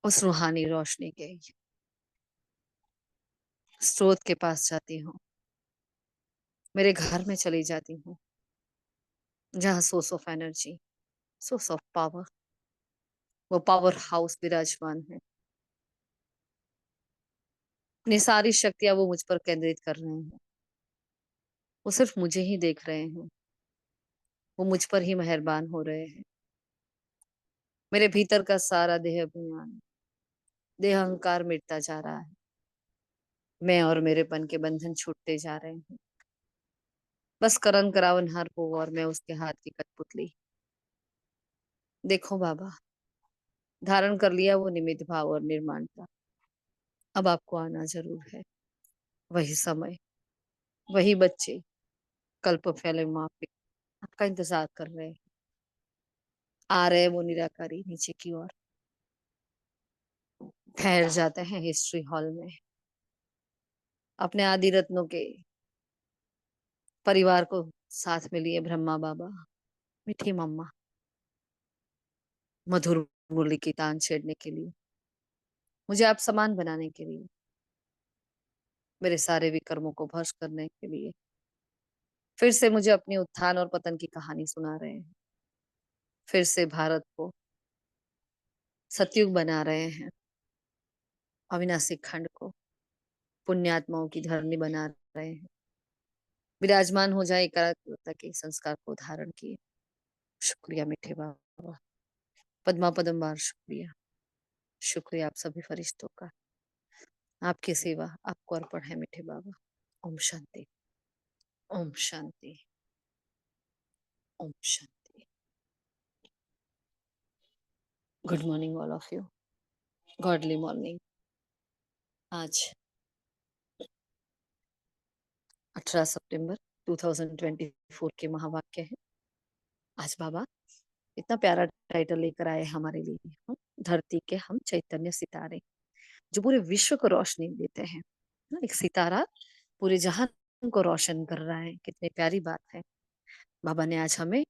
उस रूहानी रोशनी के स्रोत के पास जाती हूँ, मेरे घर में चली जाती हूँ, जहाँ source of energy, source of power, वो पावर हाउस विराजमान है। अपनी सारी शक्तियां वो मुझ पर केंद्रित कर रहे हैं। वो सिर्फ मुझे ही देख रहे हैं। वो मुझ पर ही मेहरबान हो रहे हैं। मेरे भीतर का सारा देह अभिमान, देह अहंकार मिटता जा रहा है। मैं और मेरेपन के बंधन छूटते जा रहे हैं। बस करण करावनहार हो और मैं उसके हाथ की कठपुतली। देखो बाबा, धारण कर लिया वो निमित्त भाव और निर्माण का। अब आपको आना जरूर है। वही समय, वही बच्चे, कल्प फैले माफिक आपका इंतजार कर रहे हैं। आ रहे वो निराकारी नीचे की ओर। ठहर जाते हैं हिस्ट्री हॉल में, अपने आदि रत्नों के परिवार को साथ में लिए। ब्रह्मा बाबा, मीठी मम्मा, मधुर मुरली की तान छेड़ने के लिए, मुझे आप समान बनाने के लिए, मेरे सारे विकर्मों को भस्म करने के लिए फिर से मुझे अपनी उत्थान और पतन की कहानी सुना रहे हैं। फिर से भारत को सतयुग बना रहे हैं। अविनाशी खंड को पुण्यात्माओं की धरनी बना रहे हैं। विराजमान हो जाए एकाग्रता के संस्कार को धारण किए। शुक्रिया मीठे बाबा, पद्मा पदम बार शुक्रिया। शुक्रिया आप सभी फरिश्तों का। आपकी सेवा आपको अर्पण है मीठे बाबा। Om Shanti, Om Shanti, Om Shanti. Good morning all of you. Godly morning. आज 18 सितंबर 2024 के महावाक्य है। आज बाबा इतना प्यारा टाइटल लेकर आए हमारे लिए। हम धरती के हम चैतन्य सितारे जो पूरे विश्व को रोशनी देते हैं। एक सितारा पूरे जहान को रोशन कर रहा है। कितनी प्यारी बात है। बाबा ने आज हमें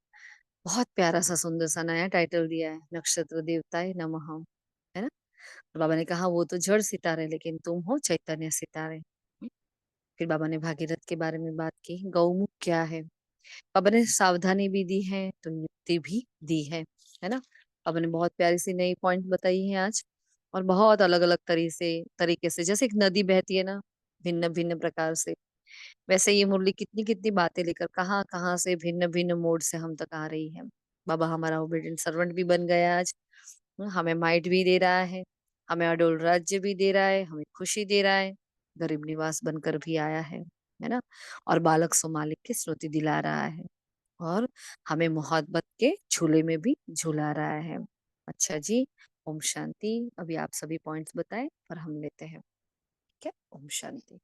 बहुत प्यारा सा सुंदर सा नया टाइटल दिया है, नक्षत्र देवताए नमः। है ना। बाबा ने कहा वो तो जड़ सितारे, लेकिन तुम हो चैतन्य सितारे। फिर बाबा ने भागीरथ के बारे में बात की। गौमुख क्या है। बाबा ने सावधानी भी दी है तो युक्ति भी दी है ना। बाबा ने बहुत प्यारी सी नई पॉइंट बताई है आज। और बहुत अलग अलग तरीके से जैसे एक नदी बहती है ना, भिन्न भिन्न प्रकार से, वैसे ये मुरली कितनी कितनी बातें लेकर कहाँ कहाँ से भिन्न भिन्न मोड से हम तक आ रही है। बाबा हमारा ओबीडिएंट सर्वेंट भी बन गया आज। हमें माइट भी दे रहा है, हमें अडोल राज्य भी दे रहा है, हमें खुशी दे रहा है, गरीब निवास बनकर भी आया है ना। और बालक सो मालिक की स्मृति दिला रहा है, और हमें मोहब्बत के झूले में भी झूला रहा है। अच्छा जी, ओम शांति। अभी आप सभी पॉइंट्स बताएं और हम लेते हैं। ठीक है, ओम शांति।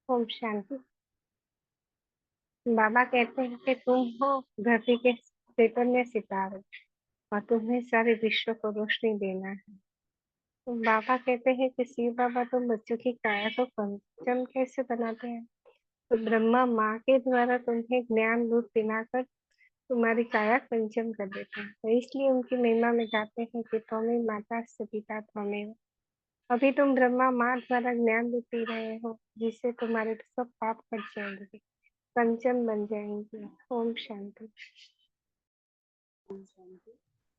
ओम शांति। बाबा कहते हैं कि तुम हो धरती के चैतन्य सितारे और तुम्हें सारे विश्व को रोशनी देना है। तो बाबा कहते हैं कि शिव बाबा तुम बच्चों की काया को पंचम कैसे बनाते हैं। तो ब्रह्मा माँ के द्वारा तुम्हें ज्ञान दूध पिलाकर तुम्हारी काया पंचम कर देते हैं। तो इसलिए उनकी महिमा में गाते हैं कि त्वमेव माता से पिता त्वमेव। अभी तुम ब्रह्मा माँ द्वारा ज्ञान दूध पी रहे हो, जिससे तुम्हारे सब पाप कट जाएंगे, पंचम बन जाएंगे। ओम शांति। शांति।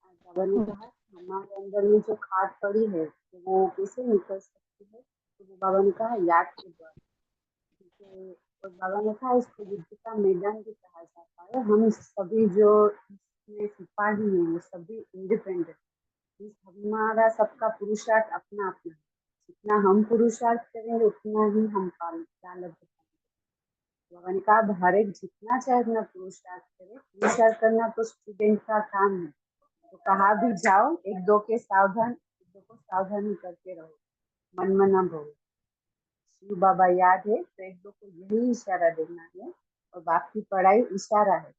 आज बाबा ने कहा हमारे अंदर में जो खाद पड़ी है तो वो कैसे निकल सकती है। तो वो बाबा ने कहा याद के द्वारा। और बाबा ने कहा इसको युद्ध का मैदान भी कहा जाता है। हम सभी जो इसमें सिपाही हैं वो सभी इंडिपेंडेंट। हमारा सबका पुरुषार्थ अपना अपना है। जितना हम पुरुषार्थ करेंगे उतना ही हम पाल। बाबा ने कहा हर एक जितना चाहे अपना पुरुषार्थ करे। पुरुषार्थ करना तो स्टूडेंट का काम है। तो कहा भी जाओ एक दो को सावधानी करके रहो, मन मना भरो। शिव बाबा याद है तो एक दो को यही इशारा देना है और बाकी पढ़ाई इशारा है।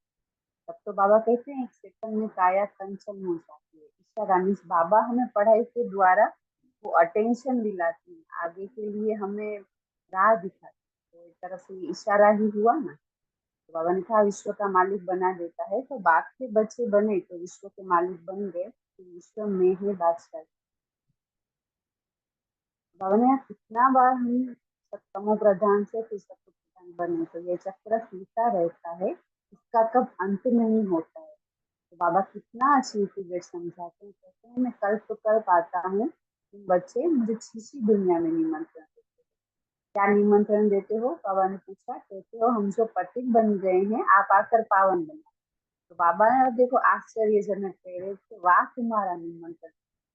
तब तो बाबा कहते हैं चेतन में काया कंचन हो जाती है। इशारा मीन्स बाबा हमें पढ़ाई के द्वारा वो अटेंशन दिलाती है, आगे के लिए हमें राह दिखाती है। तो एक तरह से इशारा ही हुआ ना। तो बाबा ने कहा विश्व का मालिक बना देता है, तो बाप के बच्चे बने तो विश्व के मालिक बन गए, तो विश्व में है बादशाह। बाबा ने कहा कितना बार हम तमो प्रधान से फिर सत्व प्रधान बने, तो ये चक्र चलता रहता है, इसका कब अंत नहीं होता है। तो बाबा कितना अच्छी चीजें समझाते हैं, कहते हैं मैं कल्प कल्प आता हूँ, तुम बच्चे मुझे छीसी दुनिया में निमंत्रण देते हो। क्या निमंत्रण देते हो? बाबा ने पूछा। कहते हो हम जो पतित बन गए हैं, आप आकर पावन बना। तो बाबा ने देखो आश्चर्यजनक कह रहे थे, वाह तुम्हारा निमंत्रण।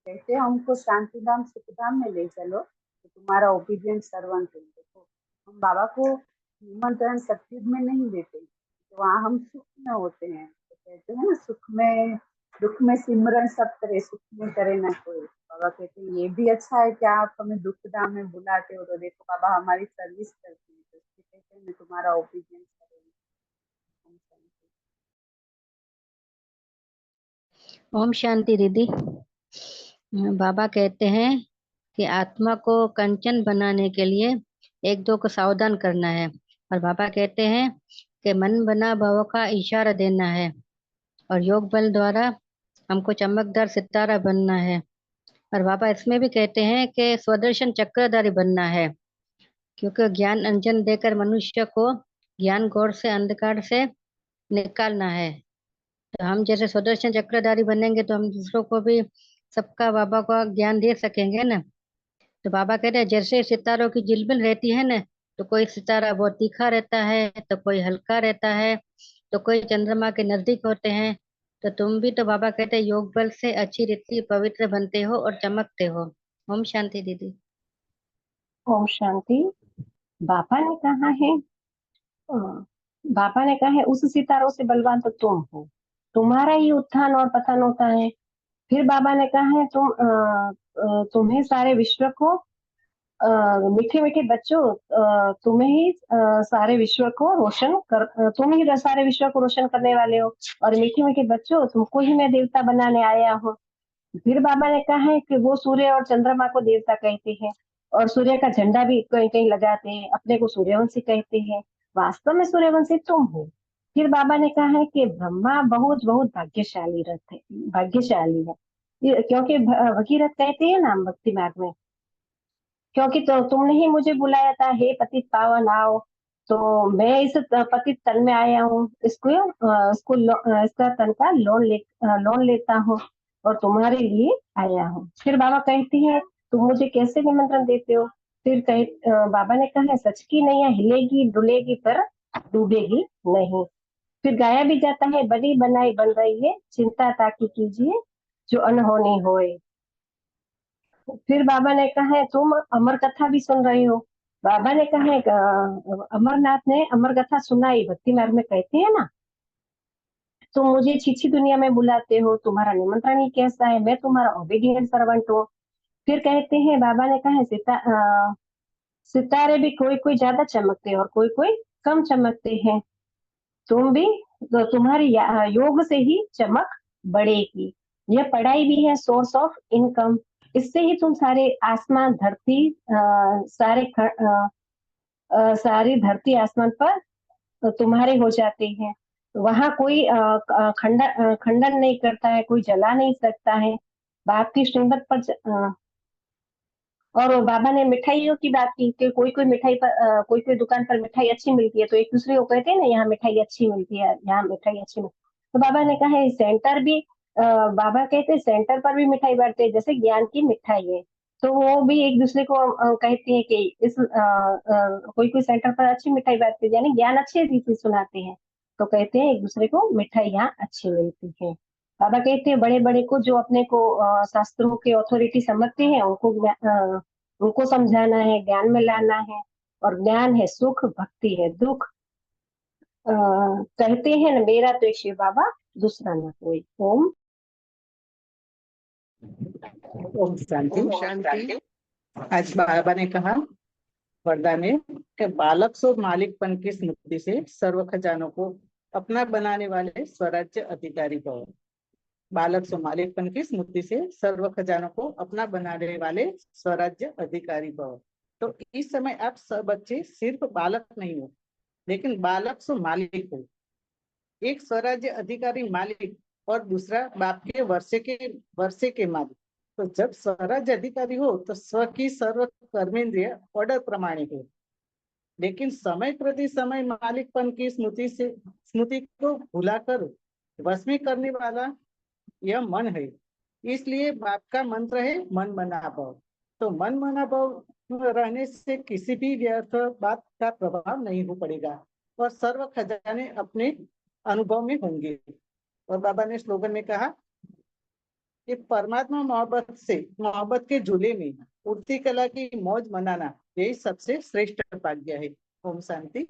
कहते हैं हमको शांतिधाम सुखधाम में ले चलो, तो तुम्हारा ओबीडियंट सर्वेंट है। देखो हम बाबा को निमंत्रण सत्युग में नहीं देते, तो वहाँ हम सुख में होते हैं। तो कहते हैं ना सुख में दुख में सिमरन सब करे, सुख में करे ना कोई। बाबा कहते हैं ये भी अच्छा है कि आप हमें दुख धाम में बुलाते हो, तो देखो बाबा हमारी सर्विस करते हैं, तो इसलिए कहते हैं मैं तुम्हारा ओबीडियंट करूंगी। ओम शांति दीदी। बाबा कहते हैं कि आत्मा को कंचन बनाने के लिए एक दो को सावधान करना है, और बाबा कहते हैं कि मन बना भव का इशारा देना है, और योग बल द्वारा हमको चमकदार सितारा बनना है। और बाबा इसमें भी कहते हैं कि स्वदर्शन चक्रधारी बनना है, क्योंकि ज्ञान अंजन देकर मनुष्य को ज्ञान घोर से अंधकार से निकालना है। तो हम जैसे सुदर्शन चक्रधारी बनेंगे तो हम दूसरों को भी सबका बाबा का ज्ञान दे सकेंगे ना। तो बाबा कहते हैं जैसे सितारों की झिलमिल रहती है ना, तो कोई सितारा बहुत तीखा रहता है, तो कोई हल्का रहता है, तो कोई चंद्रमा के नजदीक होते हैं। तो तुम भी तो बाबा कहते हैं योग बल से अच्छी रीति पवित्र बनते हो और चमकते हो। ओम शांति दीदी। ओम शांति। बाबा ने कहा है बाबा ने कहा है उस सितारों से बलवान तो तुम हो, तुम्हारा ही उत्थान और पतन होता है। फिर बाबा ने कहा है तुम्हें सारे विश्व को मीठे मीठे बच्चों, तुम्हें ही सारे विश्व को तुम ही सारे विश्व को रोशन करने वाले हो, और मीठे मीठे बच्चों तुमको ही मैं देवता बनाने आया हूँ। फिर बाबा ने कहा है कि वो सूर्य और चंद्रमा को देवता कहते हैं, और सूर्य का झंडा भी कहीं कहीं लगाते हैं, अपने को सूर्यवंशी कहते हैं। वास्तव में सूर्यवंशी तुम हो। फिर बाबा ने कहा है कि ब्रह्मा बहुत बहुत भाग्यशाली है, क्योंकि भगीरथ कहते हैं ना भक्ति मार्ग में, क्योंकि तुमने ही मुझे बुलाया था, हे पतित पावन आओ। तो मैं इस पतित तन में आया हूँ, इसका तन का लोन लेता हूँ, और तुम्हारे लिए आया हूँ। फिर बाबा कहते हैं तुम मुझे कैसे निमंत्रण देते हो? बाबा ने कहा है सच की नैया हिलेगी डुलेगी पर डूबेगी नहीं। फिर गाया भी जाता है बनी बनाई बन रही है, चिंता ताकि कीजिए जो अनहोनी होए। फिर बाबा ने कहा है तुम अमर कथा भी सुन रहे हो। बाबा ने कहा है अमरनाथ ने अमर कथा सुनाई, भक्ति मार्ग में कहते हैं ना। तुम मुझे छीछी दुनिया में बुलाते हो, तुम्हारा निमंत्रण ही कैसा है, मैं तुम्हारा ओबीडिएंट सर्वेंट हूँ। फिर कहते हैं बाबा ने कहा है सितारे भी कोई कोई ज्यादा चमकते हैं और कोई कोई कम चमकते हैं। तुम भी तुम्हारी योग से ही चमक बढ़ेगी। यह पढ़ाई भी है सोर्स ऑफ इनकम, इससे ही तुम सारे आसमान धरती सारी धरती आसमान पर तुम्हारे हो जाते हैं। वहां कोई खंडन नहीं करता है, कोई जला नहीं सकता है। बाप की श्रीमत पर और बाबा ने मिठाइयों की बात की कि कोई कोई मिठाई पर कोई कोई दुकान पर मिठाई अच्छी मिलती है, तो एक दूसरे को कहते हैं ना यहाँ मिठाई अच्छी मिलती है, यहाँ मिठाई अच्छी मिलती है। तो बाबा ने कहा है सेंटर भी बाबा कहते हैं सेंटर पर भी मिठाई बांटते हैं, जैसे ज्ञान की मिठाई है। तो वो भी एक दूसरे को कहते हैं कि कोई कोई सेंटर पर अच्छी मिठाई बांटते हैं, यानी ज्ञान अच्छे रीति सुनाते हैं, तो कहते हैं एक दूसरे को मिठाई यहाँ अच्छी मिलती है। बाबा कहते हैं बड़े बड़े को जो अपने को शास्त्रों के अथॉरिटी समझते हैं उनको समझाना है, ज्ञान में लाना है। और ज्ञान है सुख, भक्ति है दुख। कहते हैं ना मेरा तो एक शिव बाबा, दूसरा ना कोई। ओम ओम शांति। आज बाबा ने कहा वरदान है कि बालक सो मालिकपन की स्मृति से सर्व खजानों को अपना बनाने वाले स्वराज्य अधिकारी भव। बालक सो मालिकपन की स्मृति से सर्व खजानों को अपना बनाने वाले स्वराज्य अधिकारी भव। तो इस समय आप सब बच्चे सिर्फ बालक नहीं हो, लेकिन बालक सो मालिक हो। एक स्वराज्य अधिकारी मालिक और दूसरा बाप के वर्षे के मालिक। तो जब स्वराज्य अधिकारी हो तो स्व की सर्व कर्मेंद्रिय ऑर्डर प्रमाणे हो, लेकिन समय प्रति समय मालिकपन की स्मृति को भुलाकर वश में करने वाला यह मन है। इसलिए बाप का मंत्र है मन मना भाव। तो मन मना भाव रहने से किसी भी व्यर्थ बात का प्रभाव नहीं हो पड़ेगा और सर्व खजाने अपने अनुभव में होंगे। और बाबा ने स्लोगन में कहा कि परमात्मा मोहब्बत के झूले में उड़ती कला की मौज मनाना यही सबसे श्रेष्ठ भाग्य है। ओम शांति।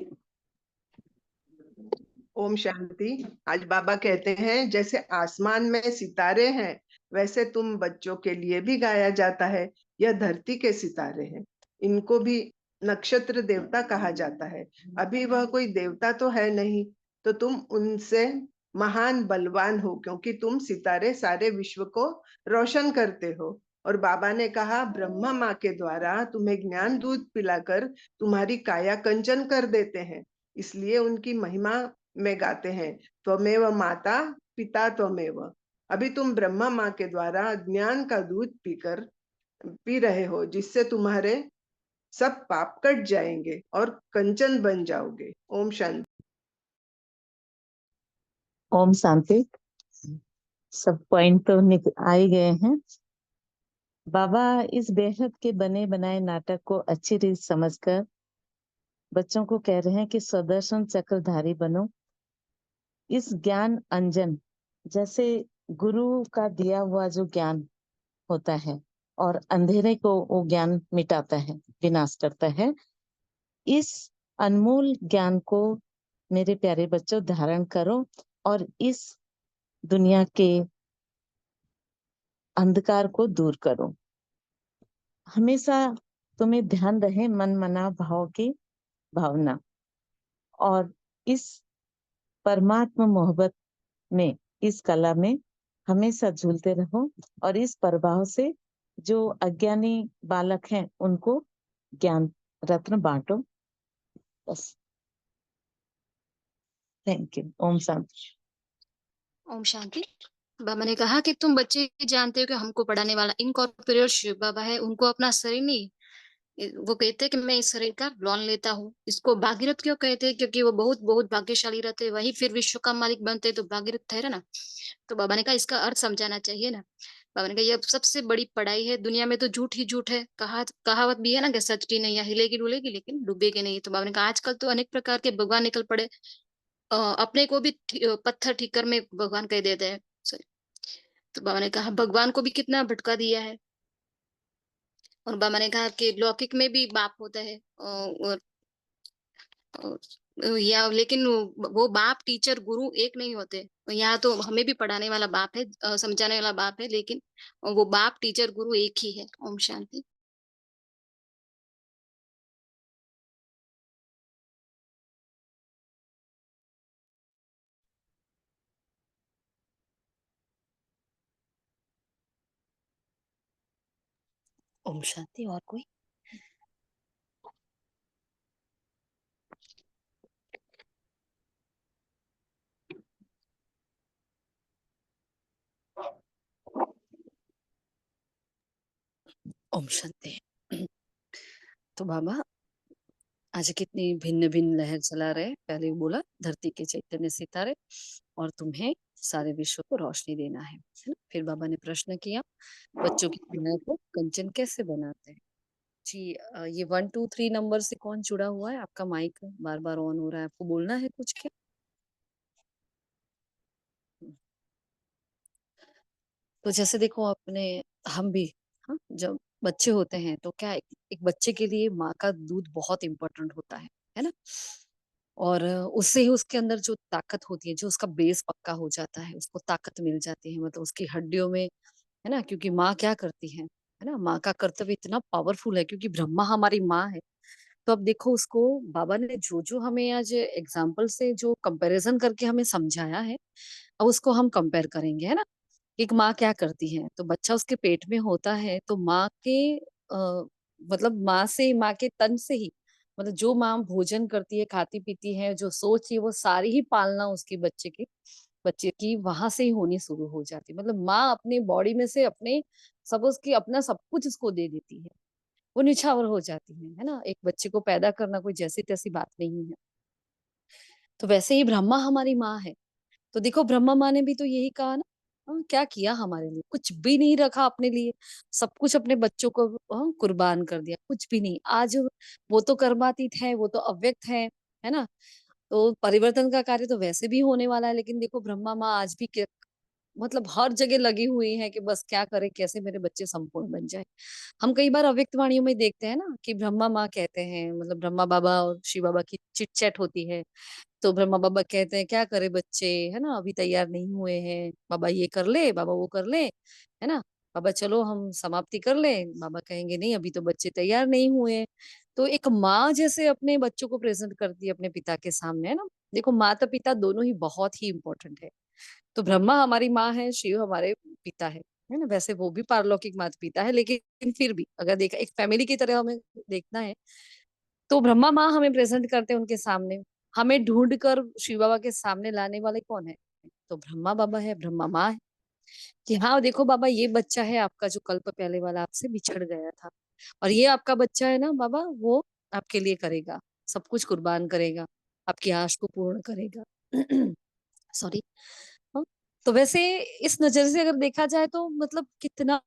ओम शांति। आज बाबा कहते हैं जैसे आसमान में सितारे हैं वैसे तुम बच्चों के लिए भी गाया जाता है। यह धरती के सितारे हैं, इनको भी नक्षत्र देवता कहा जाता है। अभी वह कोई देवता तो है नहीं, तो तुम उनसे महान बलवान हो, क्योंकि तुम सितारे सारे विश्व को रोशन करते हो। और बाबा ने कहा ब्रह्मा माँ के द्वारा तुम्हें ज्ञान दूध पिलाकर तुम्हारी काया कंचन कर देते हैं, इसलिए उनकी महिमा में गाते हैं त्वमेव माता पिता त्वमेव। अभी तुम ब्रह्मा माँ के द्वारा ज्ञान का दूध पी रहे हो, जिससे तुम्हारे सब पाप कट जाएंगे और कंचन बन जाओगे। ओम शांति। ओम शांति। सब पॉइंट तो आ ही गए हैं। बाबा इस बेहद के बने बनाए नाटक को अच्छी रीत समझकर बच्चों को कह रहे हैं कि सुदर्शन चक्रधारी बनो। इस ज्ञान अंजन, जैसे गुरु का दिया हुआ जो ज्ञान होता है और अंधेरे को वो ज्ञान मिटाता है, विनाश करता है, इस अनमोल ज्ञान को मेरे प्यारे बच्चों धारण करो और इस दुनिया के अंधकार को दूर करो। हमेशा तुम्हें ध्यान रहे मन मना भाव की भावना, और इस परमात्मा मोहब्बत में, इस कला में हमेशा झूलते रहो और इस प्रभाव से जो अज्ञानी बालक हैं उनको ज्ञान रत्न बांटो। बस। Thank you. ओम शांति। ओम शांति। बाबा ने कहा कि तुम बच्चे जानते हो कि हमको पढ़ाने वाला इनकॉर्पोरेट शिव बाबा है, उनको अपना शरीर नहीं, वो कहते हैं कि मैं इस शरीर का लोन लेता हूँ। इसको भागीरथ क्यों कहते हैं? क्योंकि वो बहुत बहुत भाग्यशाली रहते हैं, वही फिर विश्व का मालिक बनते, तो भागीरथ ठहरे ना। तो बाबा ने कहा इसका अर्थ समझाना चाहिए ना। बाबा ने कहा यह सबसे बड़ी पढ़ाई है, दुनिया में तो झूठ ही झूठ है। कहावत भी है ना कि सच की नैया हिलेगी डुलेगी लेकिन डूबेगी नहीं। तो बाबा ने कहा आजकल तो अनेक प्रकार के भगवान निकल पड़े, अपने को भी पत्थर ठीकर में भगवान कह देते हैं। सॉरी। तो बाबा ने कहा भगवान को भी कितना भटका दिया है। और बाबा ने कहा कि लौकिक में भी बाप होता है, या लेकिन वो बाप टीचर गुरु एक नहीं होते। यहाँ तो हमें भी पढ़ाने वाला बाप है, समझाने वाला बाप है, लेकिन वो बाप टीचर गुरु एक ही है। ओम शांति। ओम शांति। और कोई? ओम शांति। तो बाबा आज कितनी भिन्न भिन्न लहर चला रहे। पहले बोला धरती के चैतन्य सितारे और तुम्हें सारे विश्व को रोशनी देना है ना? फिर बाबा ने प्रश्न किया बच्चों की काया को कंचन कैसे बनाते हैं जी। ये 1 2 3 नंबर से कौन जुड़ा हुआ है? आपका माइक बार बार ऑन हो रहा है, आपको बोलना है कुछ क्या? तो जैसे देखो अपने हम भी, हाँ, जब बच्चे होते हैं तो क्या एक बच्चे के लिए माँ का दूध बहुत इम्पोर्टेंट होता है ना। और उससे ही उसके अंदर जो ताकत होती है, जो उसका बेस पक्का हो जाता है, उसको ताकत मिल जाती है, मतलब उसकी हड्डियों में, है ना। क्योंकि माँ क्या करती है ना, माँ का कर्तव्य इतना पावरफुल है, क्योंकि ब्रह्मा हमारी माँ है। तो अब देखो उसको बाबा ने जो जो हमें आज एग्जाम्पल से जो कंपैरिजन करके हमें समझाया है, अब उसको हम कंपेयर करेंगे, है ना। एक माँ क्या करती है, तो बच्चा उसके पेट में होता है तो माँ के मतलब माँ के तन से ही, मतलब जो माँ भोजन करती है, खाती पीती है, जो सोच है, वो सारी ही पालना उसकी बच्चे की वहां से ही होनी शुरू हो जाती है। मतलब माँ अपने बॉडी में से अपने सब उसकी अपना सब कुछ उसको दे देती है, वो निछावर हो जाती है ना। एक बच्चे को पैदा करना कोई जैसी तैसी बात नहीं है। तो वैसे ही ब्रह्मा हमारी माँ है। तो देखो ब्रह्मा माँ ने भी तो यही कहा ना, क्या किया हमारे लिए, कुछ भी नहीं रखा अपने लिए, सब कुछ अपने बच्चों को कुर्बान कर दिया, कुछ भी नहीं। आज वो तो कर्मातीत है, वो तो अव्यक्त है ना। तो परिवर्तन का कार्य तो वैसे भी होने वाला है, लेकिन देखो ब्रह्मा माँ आज भी मतलब हर जगह लगी हुई है कि बस क्या करे, कैसे मेरे बच्चे संपूर्ण बन जाए। हम कई बार अव्यक्त वाणियों में देखते हैं ना कि ब्रह्मा माँ कहते हैं, मतलब ब्रह्मा बाबा और शिव बाबा की चिट चैट होती है। तो ब्रह्मा बाबा कहते हैं क्या करे बच्चे, है ना, अभी तैयार नहीं हुए हैं, बाबा ये कर ले, बाबा वो कर ले, है ना, बाबा चलो हम समाप्ति कर ले। बाबा कहेंगे नहीं, अभी तो बच्चे तैयार नहीं हुए हैं। तो एक माँ जैसे अपने बच्चों को प्रेजेंट करती है अपने पिता के सामने, है ना। देखो माता पिता दोनों ही बहुत ही इंपॉर्टेंट है। तो ब्रह्मा हमारी माँ है, शिव हमारे पिता है ना। वैसे वो भी पारलौकिक माता पिता है, लेकिन फिर भी अगर देखा एक फैमिली की तरह हमें देखना है, तो ब्रह्मा माँ हमें प्रेजेंट करते हैं उनके सामने। हमें ढूंढ कर शिव बाबा के सामने लाने वाले कौन है, तो ब्रह्मा बाबा है, ब्रह्मा माँ है। कि हाँ देखो बाबा, ये बच्चा है आपका जो कल्प पहले वाला आपसे बिछड़ गया था, और ये आपका बच्चा है ना बाबा, वो आपके लिए करेगा, सब कुछ कुर्बान करेगा, आपकी आश को पूर्ण करेगा। सॉरी। तो वैसे इस नजर से अगर देखा जाए तो मतलब कितना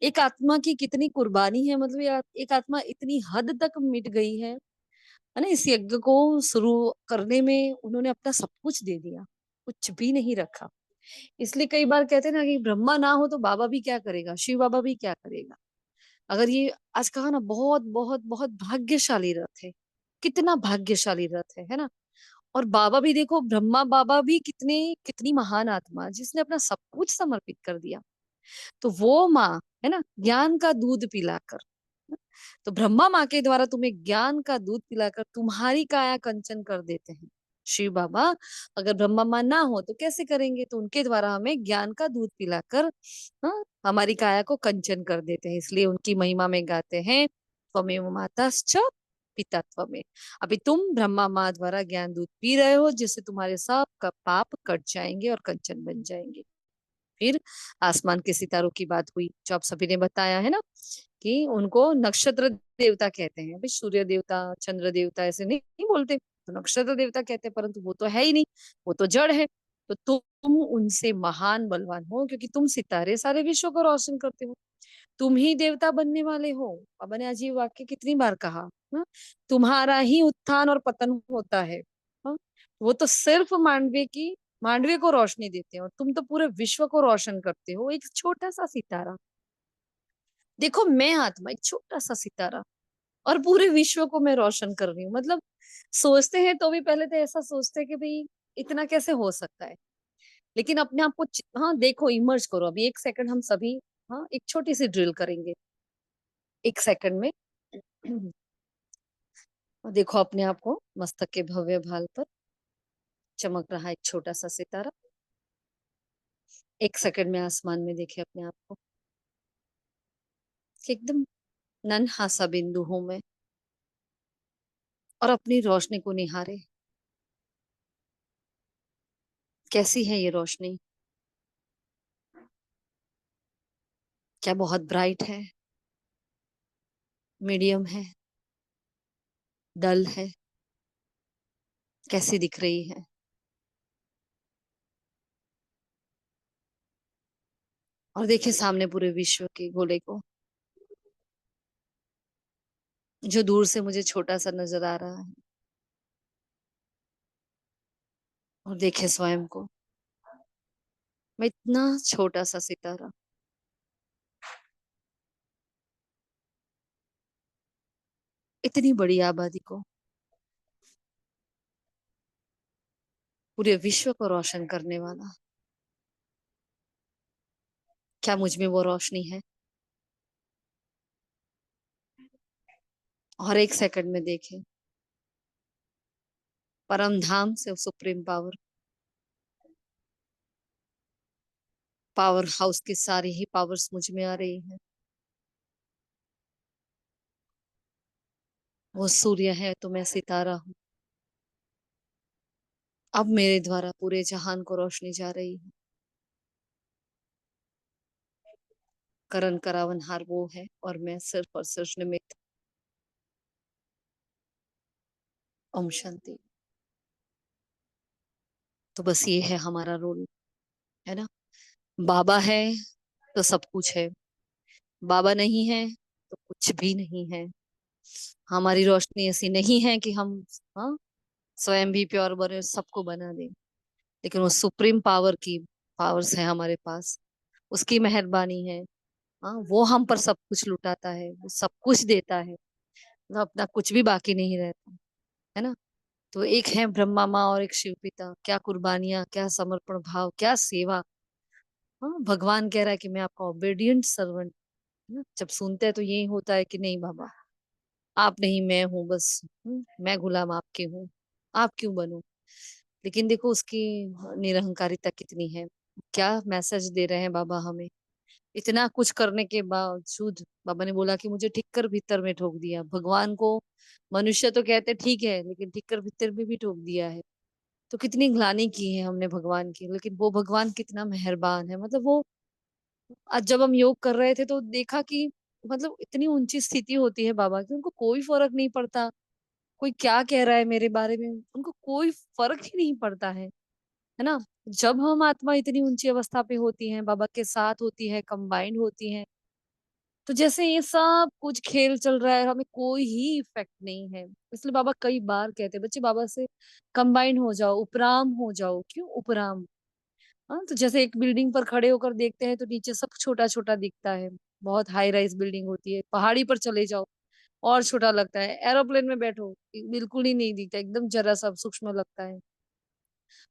एक आत्मा की कितनी कुर्बानी है, मतलब एक आत्मा इतनी हद तक मिट गई है ना। इस यज्ञ को शुरू करने में उन्होंने अपना सब कुछ दे दिया, कुछ भी नहीं रखा। इसलिए कई बार कहते हैं ना कि ब्रह्मा ना हो तो बाबा भी क्या करेगा, शिव बाबा भी क्या करेगा। अगर ये आज कहा ना, बहुत बहुत बहुत भाग्यशाली रथ है, कितना भाग्यशाली रथ है ना। और बाबा भी देखो, ब्रह्मा बाबा भी कितने कितनी महान आत्मा जिसने अपना सब कुछ समर्पित कर दिया। तो वो माँ है ना, ज्ञान का दूध पिलाकर, तो ब्रह्मा माँ के द्वारा तुम्हें ज्ञान का दूध पिलाकर तुम्हारी काया कंचन कर देते हैं शिव बाबा। अगर ब्रह्मा माँ ना हो तो कैसे करेंगे, तो उनके द्वारा हमें ज्ञान का दूध पिलाकर हमारी काया को कंचन कर देते हैं। इसलिए उनकी महिमा में गाते हैं, त्वमेव माताश्च पिता त्वमेव। अभी तुम ब्रह्मा माँ द्वारा ज्ञान दूध पी रहे हो, जिससे तुम्हारे सब का पाप कट जाएंगे और कंचन बन जाएंगे। फिर आसमान के सितारों की बात हुई, जो आप सभी ने बताया है ना, कि उनको नक्षत्र देवता कहते हैं। भाई सूर्य देवता, चंद्र देवता ऐसे नहीं बोलते, तो नक्षत्र देवता कहते हैं, परंतु वो तो है ही नहीं, वो तो जड़ है। तो तुम उनसे महान बलवान हो, क्योंकि तुम सितारे सारे विश्व को रोशन करते हो, तुम ही देवता बनने वाले हो। बाबा ने आज ये वाक्य कितनी बार कहा ना, तुम्हारा ही उत्थान और पतन होता है। हाँ? वो तो सिर्फ मांडवे को रोशनी देते हैं, और तुम तो पूरे विश्व को रोशन करते हो, एक छोटा सा सितारा। देखो मैं आत्मा एक छोटा सा सितारा, और पूरे विश्व को मैं रोशन कर रही हूँ। मतलब सोचते हैं तो भी पहले तो ऐसा सोचते हैं कि भाई इतना कैसे हो सकता है। लेकिन अपने आप को हाँ देखो, इमर्ज करो। अभी एक सेकंड हम सभी एक छोटी सी ड्रिल करेंगे, एक सेकंड में। और देखो अपने आप को, मस्तक के भव्य भाल पर चमक रहा एक छोटा सा सितारा। एक सेकंड में आसमान में देखे अपने आप को कि एकदम नन्हा सा बिंदु हूं मैं, और अपनी रोशनी को निहारे। कैसी है ये रोशनी, क्या बहुत ब्राइट है, मीडियम है, डल है, कैसी दिख रही है। और देखिए सामने पूरे विश्व के गोले को, जो दूर से मुझे छोटा सा नजर आ रहा है। और देखे स्वयं को, मैं इतना छोटा सा सितारा, इतनी बड़ी आबादी को, पूरे विश्व को रोशन करने वाला। क्या मुझ में वो रोशनी है? और एक सेकंड में देखें परम धाम से सुप्रीम पावर, पावर हाउस की सारी ही पावर्स मुझ में आ रही है। वो सूर्य है तो मैं सितारा हूँ। अब मेरे द्वारा पूरे जहान को रोशनी जा रही है। करण करावनहार वो है और मैं सिर्फ और सिर्फ निमित्त। ओम शांति। तो बस ये है हमारा रोल, है ना। बाबा है तो सब कुछ है, बाबा नहीं है तो कुछ भी नहीं है। हमारी रोशनी ऐसी नहीं है कि हम हाँ स्वयं भी प्योर बने सबको बना दें, लेकिन वो सुप्रीम पावर की पावर्स है हमारे पास, उसकी मेहरबानी है। हाँ, वो हम पर सब कुछ लुटाता है, वो सब कुछ देता है, मतलब अपना कुछ भी बाकी नहीं रहता, है ना। तो एक है ब्रह्मा माँ और एक शिव पिता, क्या कुर्बानियां, क्या समर्पण भाव, क्या सेवा। हाँ, भगवान कह रहा है कि मैं आपका ओबेडिएंट सर्वेंट। जब सुनते हैं तो यही होता है कि नहीं बाबा आप नहीं मैं हूँ बस, मैं गुलाम आपके हूँ, आप क्यों बनूं। लेकिन देखो उसकी निरहंकारिता कितनी है, क्या मैसेज दे रहे हैं बाबा हमें। इतना कुछ करने के बावजूद बाबा ने बोला कि मुझे ठीक कर भीतर में ठोक दिया। भगवान को मनुष्य तो कहते ठीक है, लेकिन ठीक कर भीतर में भी ठोक दिया है। तो कितनी ग्लानि की है हमने भगवान की, लेकिन वो भगवान कितना मेहरबान है। मतलब वो आज जब हम योग कर रहे थे तो देखा कि मतलब इतनी ऊंची स्थिति होती है बाबा की, उनको कोई फर्क नहीं पड़ता कोई क्या कह रहा है मेरे बारे में, उनको कोई फर्क ही नहीं पड़ता है ना। जब हम आत्मा इतनी ऊंची अवस्था पे होती है, बाबा के साथ होती है, कंबाइंड होती है, तो जैसे ये सब कुछ खेल चल रहा है, हमें कोई ही इफेक्ट नहीं है। इसलिए बाबा कई बार कहते हैं बच्चे बाबा से कंबाइंड हो जाओ, उपराम हो जाओ। क्यों उपराम? हाँ, तो जैसे एक बिल्डिंग पर खड़े होकर देखते हैं तो नीचे सब छोटा छोटा दिखता है, बहुत हाई राइज बिल्डिंग होती है। पहाड़ी पर चले जाओ और छोटा लगता है। एरोप्लेन में बैठो बिल्कुल ही नहीं दिखता, एकदम जरा सा सूक्ष्म लगता है।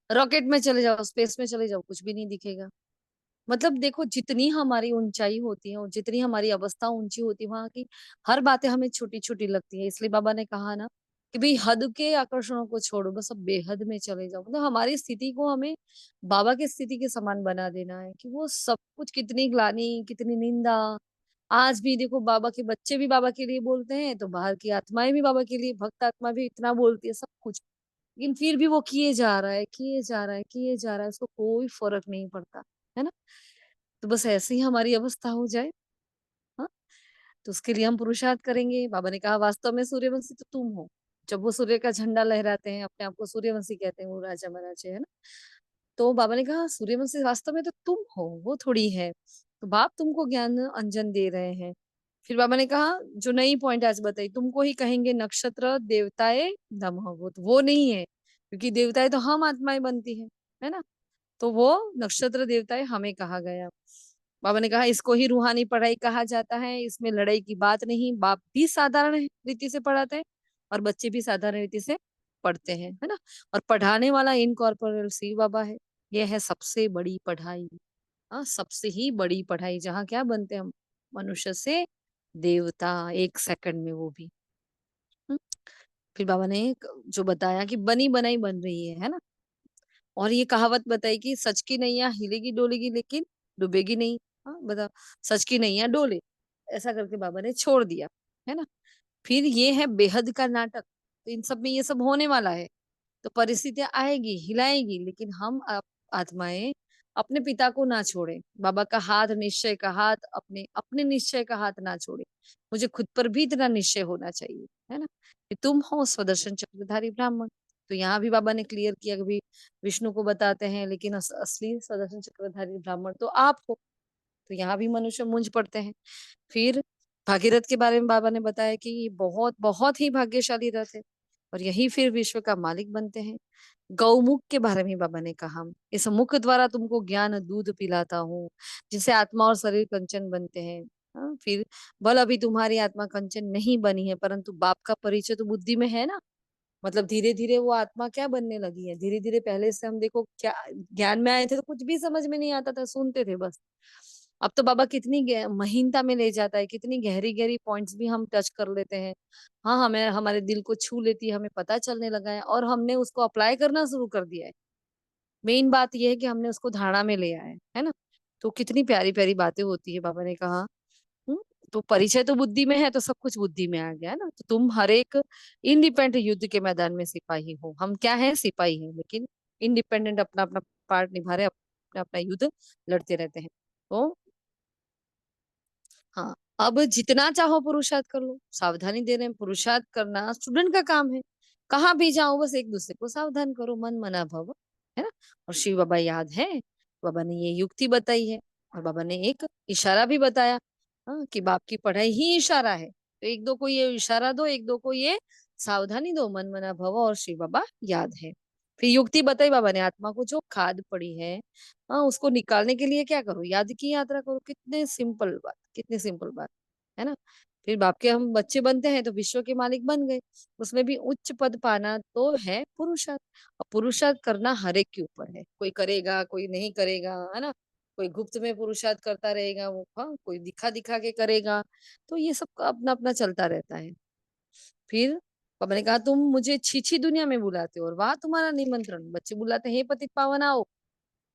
रॉकेट में चले जाओ, स्पेस में चले जाओ, कुछ भी नहीं दिखेगा। मतलब देखो जितनी हमारी ऊंचाई होती है और जितनी हमारी अवस्था ऊंची होती है, वहां की हर बातें हमें छोटी छोटी लगती है। इसलिए बाबा ने कहा ना कि भाई हद के आकर्षणों को छोड़ो, बस अब बेहद में चले जाओ। मतलब हमारी स्थिति को हमें बाबा की स्थिति के समान बना देना है कि वो सब कुछ कितनी ग्लानि कितनी निंदा। आज भी देखो बाबा के बच्चे भी बाबा के लिए बोलते हैं, तो बाहर की आत्माएं भी बाबा के लिए, भक्त आत्मा भी इतना बोलती है सब कुछ, लेकिन फिर भी वो किए जा रहा है किए जा रहा है किए जा रहा है, उसको कोई फर्क नहीं पड़ता, है ना। तो बस ऐसे ही हमारी अवस्था हो जाए। हाँ, तो उसके लिए हम पुरुषार्थ करेंगे। बाबा ने कहा वास्तव में सूर्यवंशी तो तुम हो। जब वो सूर्य का झंडा लहराते हैं, अपने आप को सूर्यवंशी कहते हैं, वो राजा महाराजे, है ना। तो बाबा ने कहा सूर्यवंशी वास्तव में तो तुम हो, वो थोड़ी है। तो बाप तुमको ज्ञान अंजन दे रहे हैं। फिर बाबा ने कहा जो नई पॉइंट आज बताई, तुमको ही कहेंगे नक्षत्र देवताएं नमः, वो नहीं है, क्योंकि देवताएं तो हम आत्माएं बनती है ना। तो वो नक्षत्र देवताएं हमें कहा गया। बाबा ने कहा इसको ही रूहानी पढ़ाई कहा जाता है, इसमें लड़ाई की बात नहीं। बाप भी साधारण रीति से पढ़ाते हैं और बच्चे भी साधारण रीति से पढ़ते हैं, है ना। और पढ़ाने वाला इनकॉर्पोरेल शिव बाबा है। यह है सबसे बड़ी पढ़ाई। हाँ, सबसे ही बड़ी पढ़ाई, जहाँ क्या बनते हैं हम मनुष्य से देवता, एक सेकंड में, वो भी। हम्म, फिर बाबा ने जो बताया कि बनी बनाई बन रही है ना। और ये कहावत बताई कि सच की नैया हिलेगी डोलेगी लेकिन डूबेगी नहीं। हाँ बताओ, सच की नैया डोले, ऐसा करके बाबा ने छोड़ दिया, है ना। फिर ये है बेहद का नाटक, तो इन सब में ये सब होने वाला है। तो परिस्थितियां आएगी हिलाएगी, लेकिन हम आत्माएं अपने पिता को ना छोड़े, बाबा का हाथ, निश्चय का हाथ, अपने अपने निश्चय का हाथ ना छोड़े। मुझे खुद पर भी इतना निश्चय होना चाहिए, है ना, कि तुम हो स्वदर्शन चक्रधारी ब्राह्मण। तो यहाँ भी बाबा ने क्लियर किया कि भाई विष्णु को बताते हैं, लेकिन असली स्वदर्शन चक्रधारी ब्राह्मण तो आप हो। तो यहाँ भी मनुष्य मूंझ पड़ते हैं। फिर भागीरथ के बारे में बाबा ने बताया कि ये बहुत बहुत ही भाग्यशाली रथ है और यही फिर विश्व का मालिक बनते हैं। गौमुख के बारे में बाबा ने कहा इस मुख द्वारा तुमको ज्ञान दूध पिलाता हूँ, जिससे आत्मा और शरीर कंचन बनते हैं। हाँ, फिर भल अभी तुम्हारी आत्मा कंचन नहीं बनी है, परंतु बाप का परिचय तो बुद्धि में है ना। मतलब धीरे धीरे वो आत्मा क्या बनने लगी है, धीरे धीरे। पहले से हम देखो क्या ज्ञान में आए थे तो कुछ भी समझ में नहीं आता था, सुनते थे बस। अब तो बाबा कितनी महीनता में ले जाता है, कितनी गहरी गहरी पॉइंट्स भी हम टच कर लेते हैं। हाँ, हमें हमारे दिल को छू लेती है, हमें पता चलने लगा है और हमने उसको अप्लाई करना शुरू कर दिया है। मेन बात यह है कि हमने उसको धारणा में ले आए है ना। तो कितनी प्यारी प्यारी बातें होती है, बाबा ने कहा। हम्म, तो परिचय तो बुद्धि में है, तो सब कुछ बुद्धि में आ गया है ना। तो तुम हर एक इंडिपेंडेंट युद्ध के मैदान में सिपाही हो, हम क्या है, सिपाही हैं, लेकिन इंडिपेंडेंट अपना अपना पार्ट निभा रहे, अपना अपना युद्ध लड़ते रहते हैं। तो हाँ, अब जितना चाहो पुरुषार्थ कर लो, सावधानी दे रहे हैं, पुरुषार्थ करना स्टूडेंट का काम है। कहाँ भी जाओ बस एक दूसरे को सावधान करो, मन मना भव, है ना। और शिव बाबा याद है, बाबा ने ये युक्ति बताई है और बाबा ने एक इशारा भी बताया, हाँ, कि बाप की पढ़ाई ही इशारा है। तो एक दो को ये इशारा दो, एक दो को ये सावधानी दो, मन मना भव और शिव बाबा याद है। फिर युक्ति बताई बाबा ने, आत्मा को जो खाद पड़ी है, हाँ, उसको निकालने के लिए क्या करो, याद की यात्रा करो। कितने सिंपल बात, कितनी सिंपल बात, है ना। फिर बाप के हम बच्चे बनते हैं तो विश्व के मालिक बन गए, उसमें भी उच्च पद पाना तो है पुरुषार्थ। और पुरुषार्थ करना हर एक के ऊपर है, कोई करेगा कोई नहीं करेगा, है ना। कोई गुप्त में पुरुषार्थ करता रहेगा, वो हाँ, कोई दिखा दिखा के करेगा। तो ये सब का अपना अपना चलता रहता है। फिर पापा ने कहा, तुम मुझे छीछी दुनिया में बुलाते हो और वहां तुम्हारा निमंत्रण, बच्चे बुलाते हैं, हे पतित पावन आओ,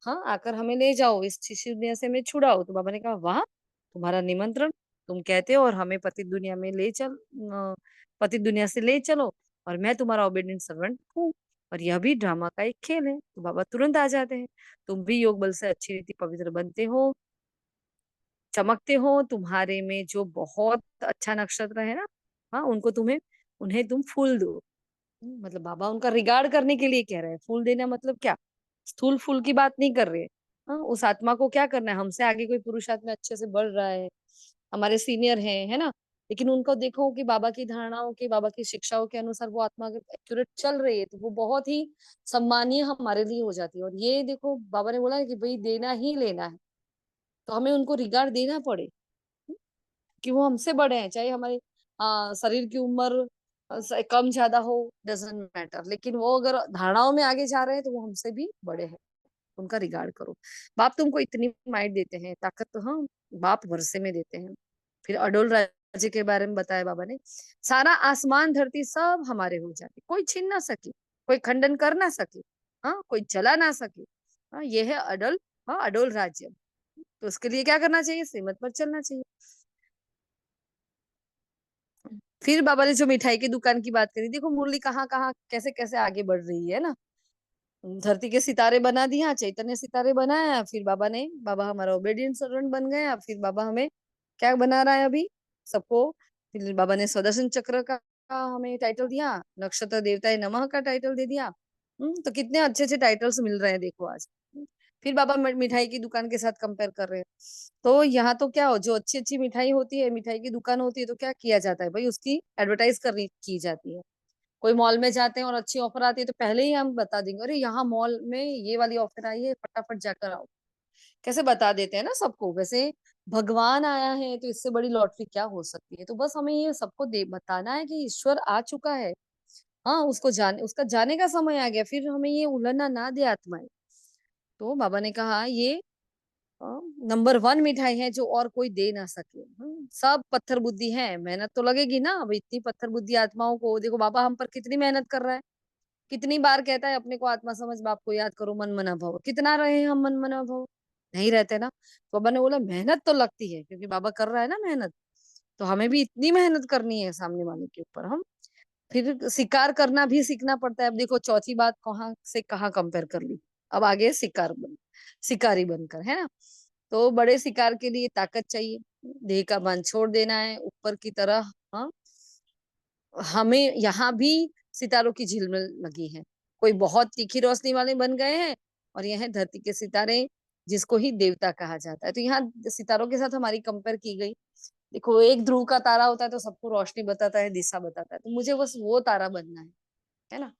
हाँ, आकर हमें ले जाओ, इस छिछी दुनिया से हमें छुड़ाओ। तो बाबा ने कहा, वाह, तुम्हारा निमंत्रण, तुम कहते हो और हमें पतित दुनिया में ले चल, पतित दुनिया से ले चलो, और मैं तुम्हारा ओबेडिएंट सर्वेंट हूँ, और यह भी ड्रामा का एक खेल है। तो बाबा तुरंत आ जाते हैं, तुम भी योग बल से अच्छी रीति पवित्र बनते हो, चमकते हो, तुम्हारे में जो बहुत अच्छा नक्षत्र है ना, हाँ, उन्हें तुम फूल दो। मतलब बाबा उनका रिगार्ड करने के लिए कह रहे हैं। फूल देना मतलब क्या, स्थूल फूल की बात नहीं कर रहे। हाँ, उस आत्मा को क्या करना है, हमसे आगे कोई पुरुषार्थ में अच्छे से बढ़ रहा है, हमारे सीनियर है ना, लेकिन उनको देखो कि बाबा की धारणाओं के, बाबा की शिक्षाओं के अनुसार वो आत्मा अगर एक्यूरेट चल रही है, तो वो बहुत ही सम्मानीय हमारे लिए हो जाती है। और ये देखो, बाबा ने बोला है कि भाई देना ही लेना है, तो हमें उनको रिगार्ड देना पड़े, कि वो हमसे बड़े हैं, चाहे हमारे शरीर की उम्र कम ज्यादा हो, डजेंट मैटर, लेकिन वो अगर धारणाओं में आगे जा रहे हैं तो वो हमसे भी बड़े हैं, उनका रिगार्ड करो। बाप तुमको इतनी माइट देते हैं, ताकत तो हाँ, बाप वर्षे में देते हैं। फिर अडोल राज्य के बारे में बताया बाबा ने, सारा आसमान धरती सब हमारे हो जाते, कोई छीन ना सके, कोई खंडन कर ना सके, हाँ, कोई चला ना सके। हाँ, ये है अडल, हाँ, अडोल राज्य। तो उसके लिए क्या करना चाहिए, श्रीमत पर चलना चाहिए। फिर बाबा ने जो मिठाई की दुकान की बात करी, देखो मुरली कहाँ कहाँ कैसे कैसे आगे बढ़ रही है ना। धरती के सितारे बना दिया, चैतन्य सितारे बनाया, फिर बाबा हमारा ओबेडिएंट सर्वेंट बन गया। फिर बाबा हमें क्या बना रहा है अभी, सबको। फिर बाबा ने स्वदर्शन चक्र का हमें टाइटल दिया, नक्षत्र देवताए नमः का टाइटल दे दिया। तो कितने अच्छे अच्छे टाइटल्स मिल रहे हैं देखो आज। फिर बाबा मिठाई की दुकान के साथ कंपेयर कर रहे हैं। तो यहाँ तो क्या हो, जो अच्छी अच्छी मिठाई होती है, मिठाई की दुकान होती है, तो क्या किया जाता है भाई, उसकी एडवर्टाइज करनी की जाती है। कोई मॉल में जाते हैं और अच्छी ऑफर आती है, तो पहले ही हम बता देंगे, अरे यहाँ मॉल में ये वाली ऑफर आई है, फटाफट जाकर आओ, कैसे बता देते हैं ना सबको। वैसे भगवान आया है तो इससे बड़ी लॉटरी क्या हो सकती है। तो बस हमें ये सबको बताना है कि ईश्वर आ चुका है, हाँ, उसका जाने का समय आ गया, फिर हमें ये उलझना ना दे आत्माएं। तो बाबा ने कहा, ये नंबर वन मिठाई है जो और कोई दे ना सके। सब पत्थर बुद्धि है, मेहनत तो लगेगी ना। अब इतनी पत्थर बुद्धि आत्माओं को देखो, बाबा हम पर कितनी मेहनत कर रहा है, कितनी बार कहता है अपने को आत्मा समझ, बाप को याद करो, मन मना भव। कितना रहे हम मन मना भव, नहीं रहते ना। तो बाबा ने बोला मेहनत तो लगती है, क्योंकि बाबा कर रहा है ना मेहनत, तो हमें भी इतनी मेहनत करनी है सामने वाले के ऊपर। हम फिर शिकार करना भी सीखना पड़ता है। अब देखो चौथी बात कहाँ से कहाँ कंपेयर कर ली, अब आगे शिकारी बनकर, है ना। तो बड़े शिकार के लिए ताकत चाहिए, देह का बांध छोड़ देना है ऊपर की तरह। हाँ, हमें यहाँ भी सितारों की झिलमिल लगी है, कोई बहुत तीखी रोशनी वाले बन गए हैं, और यह है धरती के सितारे, जिसको ही देवता कहा जाता है। तो यहाँ सितारों के साथ हमारी कंपेयर की गई। देखो एक ध्रुव का तारा होता है तो सबको रोशनी बताता है, दिशा बताता है, तो मुझे बस वो तारा बनना है ना।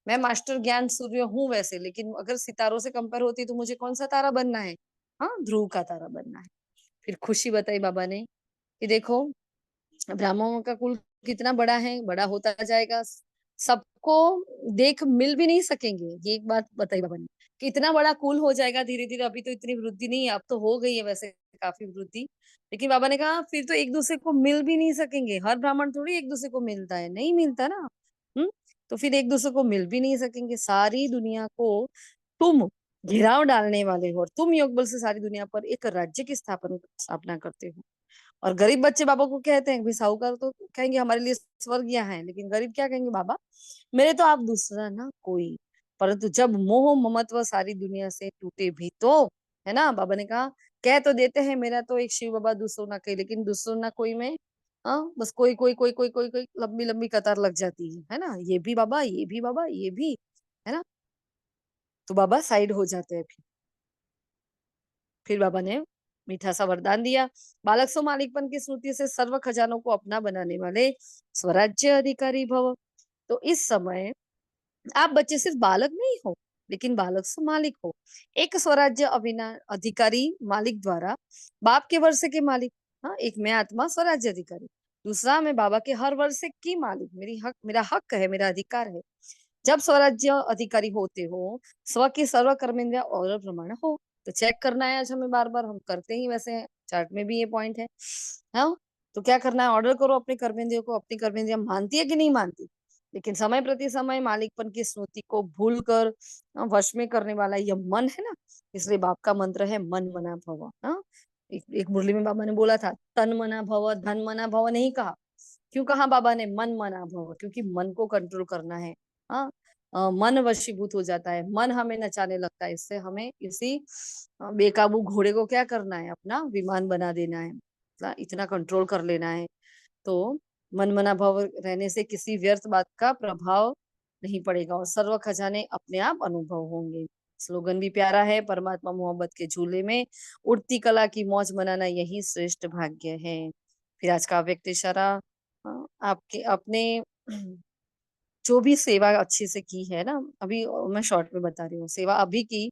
मैं मास्टर ज्ञान सूर्य हूँ वैसे, लेकिन अगर सितारों से कंपेयर होती तो मुझे कौन सा तारा बनना है, हाँ, ध्रुव का तारा बनना है। फिर खुशी बताई बाबा ने कि देखो ब्राह्मणों का कुल कितना बड़ा है, बड़ा होता जाएगा, सबको देख मिल भी नहीं सकेंगे। ये एक बात बताई बाबा ने कि इतना बड़ा कुल हो जाएगा धीरे धीरे, अभी तो इतनी वृद्धि नहीं है, अब तो हो गई है वैसे काफी वृद्धि। लेकिन बाबा ने कहा फिर तो एक दूसरे को मिल भी नहीं सकेंगे, हर ब्राह्मण थोड़ी एक दूसरे को मिलता है, नहीं मिलता ना। तो फिर एक दूसरे को मिल भी नहीं सकेंगे। सारी दुनिया को तुम घेराव डालने वाले हो और तुम योग बल से सारी दुनिया पर एक राज्य की स्थापना करते हो। और गरीब बच्चे बाबा को कहते हैं, भाई साहूकार तो कहेंगे हमारे लिए स्वर्ग यहाँ है, लेकिन गरीब क्या कहेंगे, बाबा मेरे तो आप दूसरा ना कोई। परंतु जब मोह ममत्व सारी दुनिया से टूटे भी तो, है ना, बाबा ने कहा कह तो देते हैं मेरा तो एक शिव बाबा दूसरो ना कोई, लेकिन दूसरो ना कोई में बस कोई कोई कोई कोई कोई कोई लंबी लंबी कतार लग जाती है ना, ये भी बाबा, ये भी बाबा, ये भी, है ना। तो बाबा साइड हो जाते हैं। फिर बाबा ने मीठा सा वरदान दिया, बालक सो मालिकपन की स्मृति से सर्व खजानों को अपना बनाने वाले स्वराज्य अधिकारी भव। तो इस समय आप बच्चे सिर्फ बालक नहीं हो, लेकिन बालक सो मालिक हो। एक स्वराज्य अधिकारी मालिक द्वारा बाप के वर्ष के मालिक। हाँ, एक मैं आत्मा स्वराज्य अधिकारी, दूसरा मैं बाबा के हर वर्ष की मालिक। मेरा हक है, मेरा अधिकार है। जब स्वराज्य अधिकारी होते हो, स्व की सर्व कर्मेंद्रिय और प्रमाण हो। तो चेक करना है आज हमें, बार बार हम करते ही वैसे हैं, चार्ट में भी ये पॉइंट है। हाँ, तो क्या करना है, ऑर्डर करो अपने कर्मेंद्रियों को, अपनी कर्मेंद्रियां मानती है कि नहीं मानती। लेकिन समय प्रति समय मालिकपन की स्मृति को भूल कर वश में करने वाला यह मन है ना, इसलिए बाप का मंत्र है मन मना भव। हाँ, एक मुरली में बाबा ने बोला था तन मना भव, धन मना भव नहीं कहा। क्यों कहा बाबा ने मन मना भव, क्योंकि मन को कंट्रोल करना है। हाँ, मन वशीभूत हो जाता है, मन हमें नचाने लगता है। इससे हमें इसी बेकाबू घोड़े को क्या करना है, अपना विमान बना देना है, इतना कंट्रोल कर लेना है। तो मन मना भाव रहने से किसी व्यर्थ बात का प्रभाव नहीं पड़ेगा और सर्व खजाने अपने आप अनुभव होंगे। स्लोगन भी प्यारा है, परमात्मा मोहब्बत के झूले में उड़ती कला की मौज मनाना यही श्रेष्ठ भाग्य है। फिर आज का व्यक्त इशारा, आपके अपने जो भी सेवा अच्छे से की है ना, अभी मैं शॉर्ट में बता रही हूँ, सेवा अभी की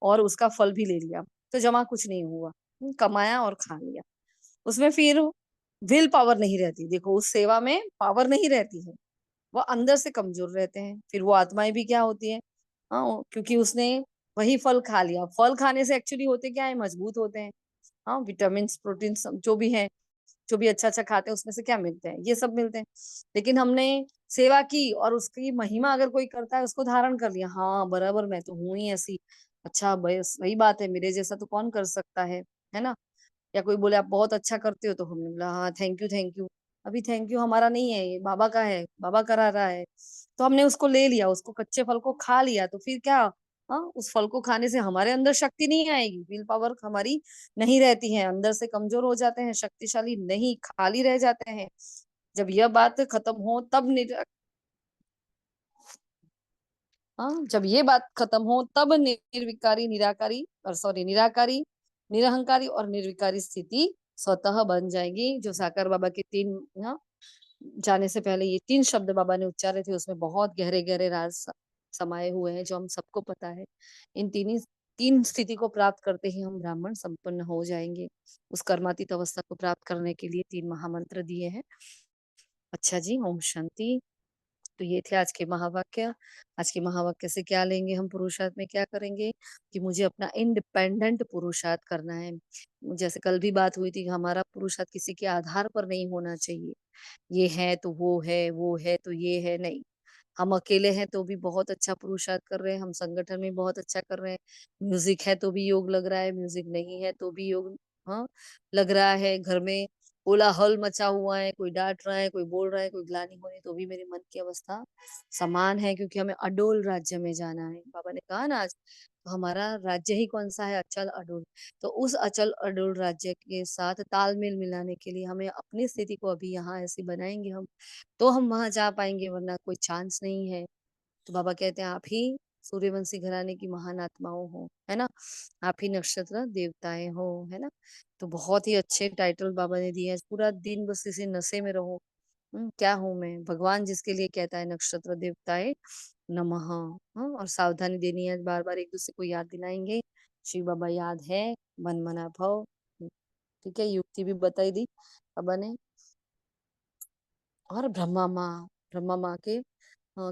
और उसका फल भी ले लिया, तो जमा कुछ नहीं हुआ, कमाया और खा लिया। उसमें फिर विल पावर नहीं रहती। देखो उस सेवा में पावर नहीं रहती है, वो अंदर से कमजोर रहते हैं। फिर वो आत्माएं भी क्या होती है, हाँ, क्योंकि उसने वही फल खा लिया। फल खाने से एक्चुअली होते क्या है, मजबूत होते हैं। हाँ, विटामिन प्रोटीन जो भी है, जो भी अच्छा अच्छा खाते हैं उसमें से क्या मिलते हैं, ये सब मिलते हैं। लेकिन हमने सेवा की और उसकी महिमा अगर कोई करता है, उसको धारण कर लिया, हाँ बराबर मैं तो हूं ही ऐसी, अच्छा बस वही बात है, मेरे जैसा तो कौन कर सकता है ना। या कोई बोले आप बहुत अच्छा करते हो, तो हमने बोला हाँ थैंक यू थैंक यू। अभी थैंक यू हमारा नहीं है, ये बाबा का है, बाबा करा रहा है। तो हमने उसको ले लिया, उसको कच्चे फल को खा लिया, तो फिर क्या, हाँ, उस फल को खाने से हमारे अंदर शक्ति नहीं आएगी, विल पावर हमारी नहीं रहती है, अंदर से कमजोर हो जाते हैं, शक्तिशाली नहीं, खाली रह जाते हैं। जब यह बात खत्म हो तब हाँ, जब ये बात खत्म हो तब निर्विकारी निराकारी और सॉरी निराकारी, निरहंकारी और निर्विकारी स्थिति स्वतः बन जाएगी। जो साकार बाबा के तीन जाने से पहले ये तीन शब्द बाबा ने उच्चारे थे, उसमें बहुत गहरे गहरे राज समाये हुए हैं, जो हम सबको पता है। इन तीन स्थिति को प्राप्त करते ही हम ब्राह्मण संपन्न हो जाएंगे। उस कर्मातीत अवस्था को प्राप्त करने के लिए 3 महामंत्र दिए हैं। अच्छा जी, ओम शांति। तो ये थे आज के महावाक्य। आज के महावाक्य से क्या लेंगे हम, पुरुषार्थ में क्या करेंगे कि मुझे अपना इंडिपेंडेंट पुरुषार्थ करना है। जैसे कल भी बात हुई थी कि हमारा पुरुषार्थ किसी के आधार पर नहीं होना चाहिए, ये है तो वो है, वो है तो ये है, नहीं। हम अकेले हैं तो भी बहुत अच्छा पुरुषार्थ कर रहे हैं, हम संगठन में बहुत अच्छा कर रहे हैं, म्यूजिक है तो भी योग लग रहा है, म्यूजिक नहीं है तो भी योग, हाँ, लग रहा है। घर में कोलाहल मचा हुआ है, कोई डांट रहा है, कोई बोल रहा है, कोई ग्लानि हो रही है, तो भी मेरे मन की अवस्था समान है, क्योंकि हमें अडोल राज्य में जाना है। बाबा ने कहा ना आज, तो हमारा राज्य ही कौन सा है, अचल अडोल। तो उस अचल अडोल राज्य के साथ तालमेल मिलाने के लिए हमें अपनी स्थिति को अभी यहाँ ऐसी बनाएंगे हम, तो हम वहां जा पाएंगे, वरना कोई चांस नहीं है। तो बाबा कहते हैं आप ही सूर्यवंशी घराने की महान आत्माओं हो, है ना, आप ही नक्षत्र देवताएं हो, है ना। तो बहुत ही अच्छे टाइटल बाबा ने दिए हैं। पूरा दिन बस इसी नशे में रहो, क्या हूं मैं, भगवान जिसके लिए कहता है नक्षत्र देवताएं नमः। हाँ, और सावधानी देनी है, बार बार एक दूसरे को याद दिलाएंगे, शिव बाबा याद है, मन मना भव। ठीक है, युक्ति भी बताई दी बाबा ने। और ब्रह्मा माँ के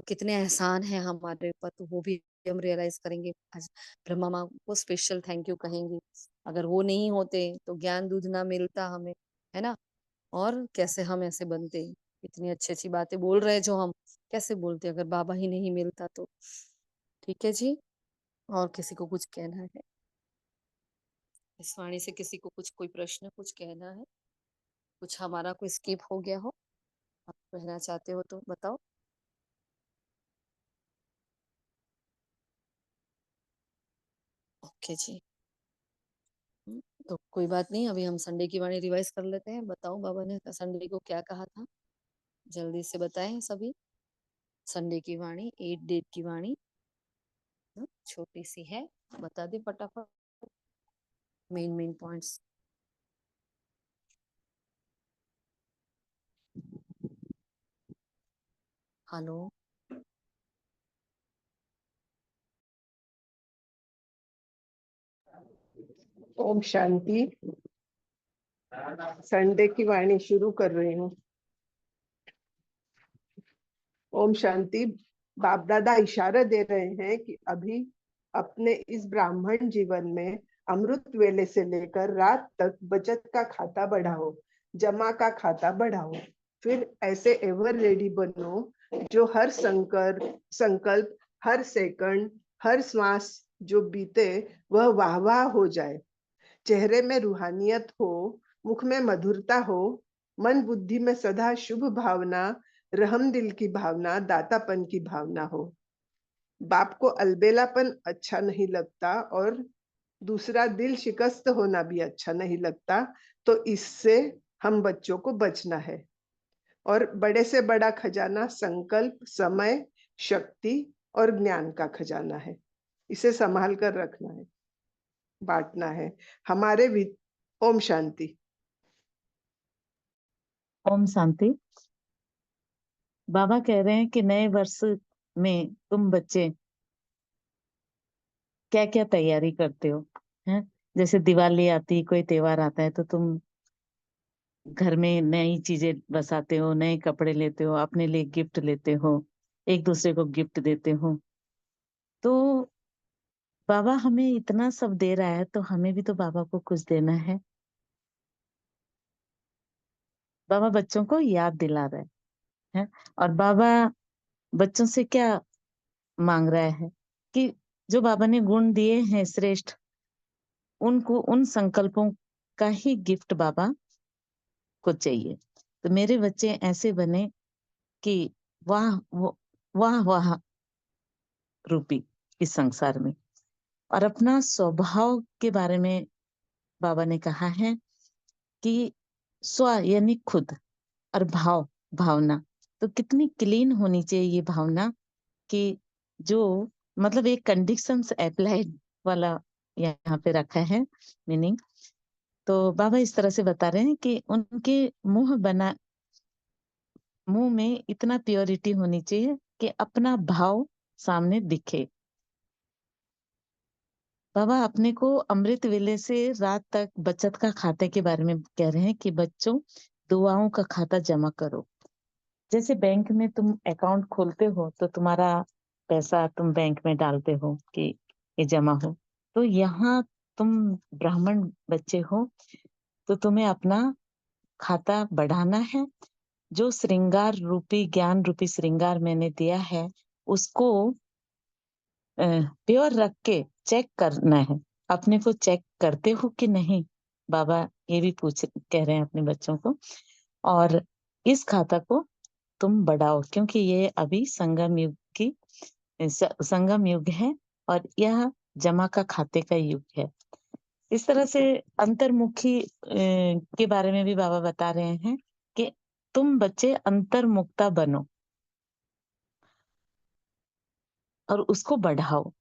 कितने एहसान है हमारे ऊपर, तो वो भी हम रियलाइज करेंगे। आज ब्रह्मा माँ को स्पेशल थैंक यू कहेंगे। अगर वो नहीं होते तो ज्ञान दूध ना मिलता हमें, है ना। और कैसे हम ऐसे बनते, इतनी अच्छी अच्छी बातें बोल रहे जो हम कैसे बोलते अगर बाबा ही नहीं मिलता तो। ठीक है जी, और किसी को कुछ कहना है इस वाणी से? किसी को कुछ कोई प्रश्न कुछ कहना है? कुछ हमारा कोई स्किप हो गया हो, आप कहना चाहते हो तो बताओ। ओके जी। तो कोई बात नहीं, अभी हम संडे की वाणी रिवाइज कर लेते हैं। बताओ बाबा ने संडे को क्या कहा था, जल्दी से बताएं सभी। संडे की वाणी 8 डेट की वाणी छोटी सी है, बता दे फटाफट main points. Hello, Om Shanti. Sunday की वाणी शुरू कर रही हूँ। ओम शांति। बाप दादा इशारा दे रहे हैं कि अभी अपने इस ब्राह्मण जीवन में अमृत वेले से लेकर रात तक बचत का खाता बढ़ाओ, जमा का खाता बढ़ाओ, फिर ऐसे एवर रेडी बनो जो हर संकल्प, हर सेकंड, हर श्वास जो बीते वह वाह वाह हो जाए। चेहरे में रूहानियत हो, मुख में मधुरता हो, मन बुद्धि में सदा शुभ भावना, रहम दिल की भावना, दातापन की भावना हो। बाप को अलबेलापन अच्छा नहीं लगता और दूसरा दिल शिकस्त होना भी अच्छा नहीं लगता, तो इससे हम बच्चों को बचना है। और बड़े से बड़ा खजाना संकल्प, समय, शक्ति और ज्ञान का खजाना है। इसे संभाल कर रखना है, बांटना है हमारे भी। ओम शांति। ओम शांति। बाबा कह रहे हैं कि नए वर्ष में तुम बच्चे क्या क्या तैयारी करते हो, हैं? जैसे दिवाली आती, कोई त्योहार आता है तो तुम घर में नई चीजें बसाते हो, नए कपड़े लेते हो, अपने लिए गिफ्ट लेते हो, एक दूसरे को गिफ्ट देते हो। तो बाबा हमें इतना सब दे रहा है तो हमें भी तो बाबा को कुछ देना है। बाबा बच्चों को याद दिला रहे हैं, और बाबा बच्चों से क्या मांग रहा है कि जो बाबा ने गुण दिए हैं श्रेष्ठ, उनको उन संकल्पों का ही गिफ्ट बाबा को चाहिए। तो मेरे बच्चे ऐसे बने कि वाह वाह वाह रूपी इस संसार में। और अपना स्वभाव के बारे में बाबा ने कहा है कि स्व यानी खुद, और भाव भावना, तो कितनी क्लीन होनी चाहिए ये भावना कि जो मतलब एक कंडीशंस अप्लाइड वाला यहाँ पे रखा है मीनिंग। तो बाबा इस तरह से बता रहे हैं कि उनके मुंह में इतना प्योरिटी होनी चाहिए कि अपना भाव सामने दिखे। बाबा अपने को अमृत वेले से रात तक बचत का खाते के बारे में कह रहे हैं कि बच्चों दुआओं का खाता जमा करो। जैसे बैंक में तुम अकाउंट खोलते हो तो तुम्हारा पैसा तुम बैंक में डालते हो कि ये जमा हो, तो यहाँ तुम ब्राह्मण बच्चे हो तो तुम्हें अपना खाता बढ़ाना है। जो श्रृंगार रूपी ज्ञान रूपी श्रृंगार मैंने दिया है उसको प्योर रख के चेक करना है। अपने को चेक करते हो कि नहीं, बाबा ये भी कह रहे हैं अपने बच्चों को। और इस खाता को तुम बढ़ाओ क्योंकि ये अभी संगम युग है और यह जमा का खाते का युग है। इस तरह से अंतर्मुखी के बारे में भी बाबा बता रहे हैं कि तुम बच्चे अंतर्मुखता बनो और उसको बढ़ाओ।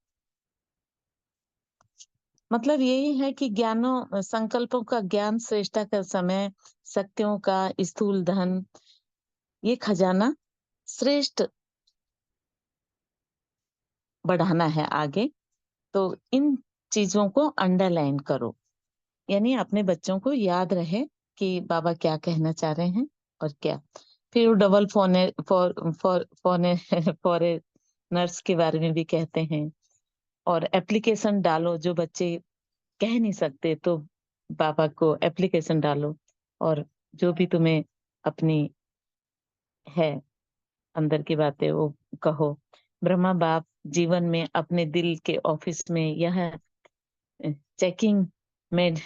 मतलब यही है कि ज्ञानों संकल्पों का ज्ञान, श्रेष्ठता का समय, शक्तियों का स्थूल धन, ये खजाना श्रेष्ठ बढ़ाना है आगे। तो इन चीजों को अंडरलाइन करो, यानी अपने बच्चों को याद रहे कि बाबा क्या कहना चाह रहे हैं और क्या। फिर डबल फॉरेनर्स के बारे में भी कहते हैं। और एप्लीकेशन डालो जो बच्चे कह नहीं सकते तो बाबा को एप्लीकेशन डालो और जो भी तुम्हें अपनी है अंदर की बातें वो कहो। ब्रह्मा बाप जीवन में अपने दिल के ऑफिस में यह चेकिंग में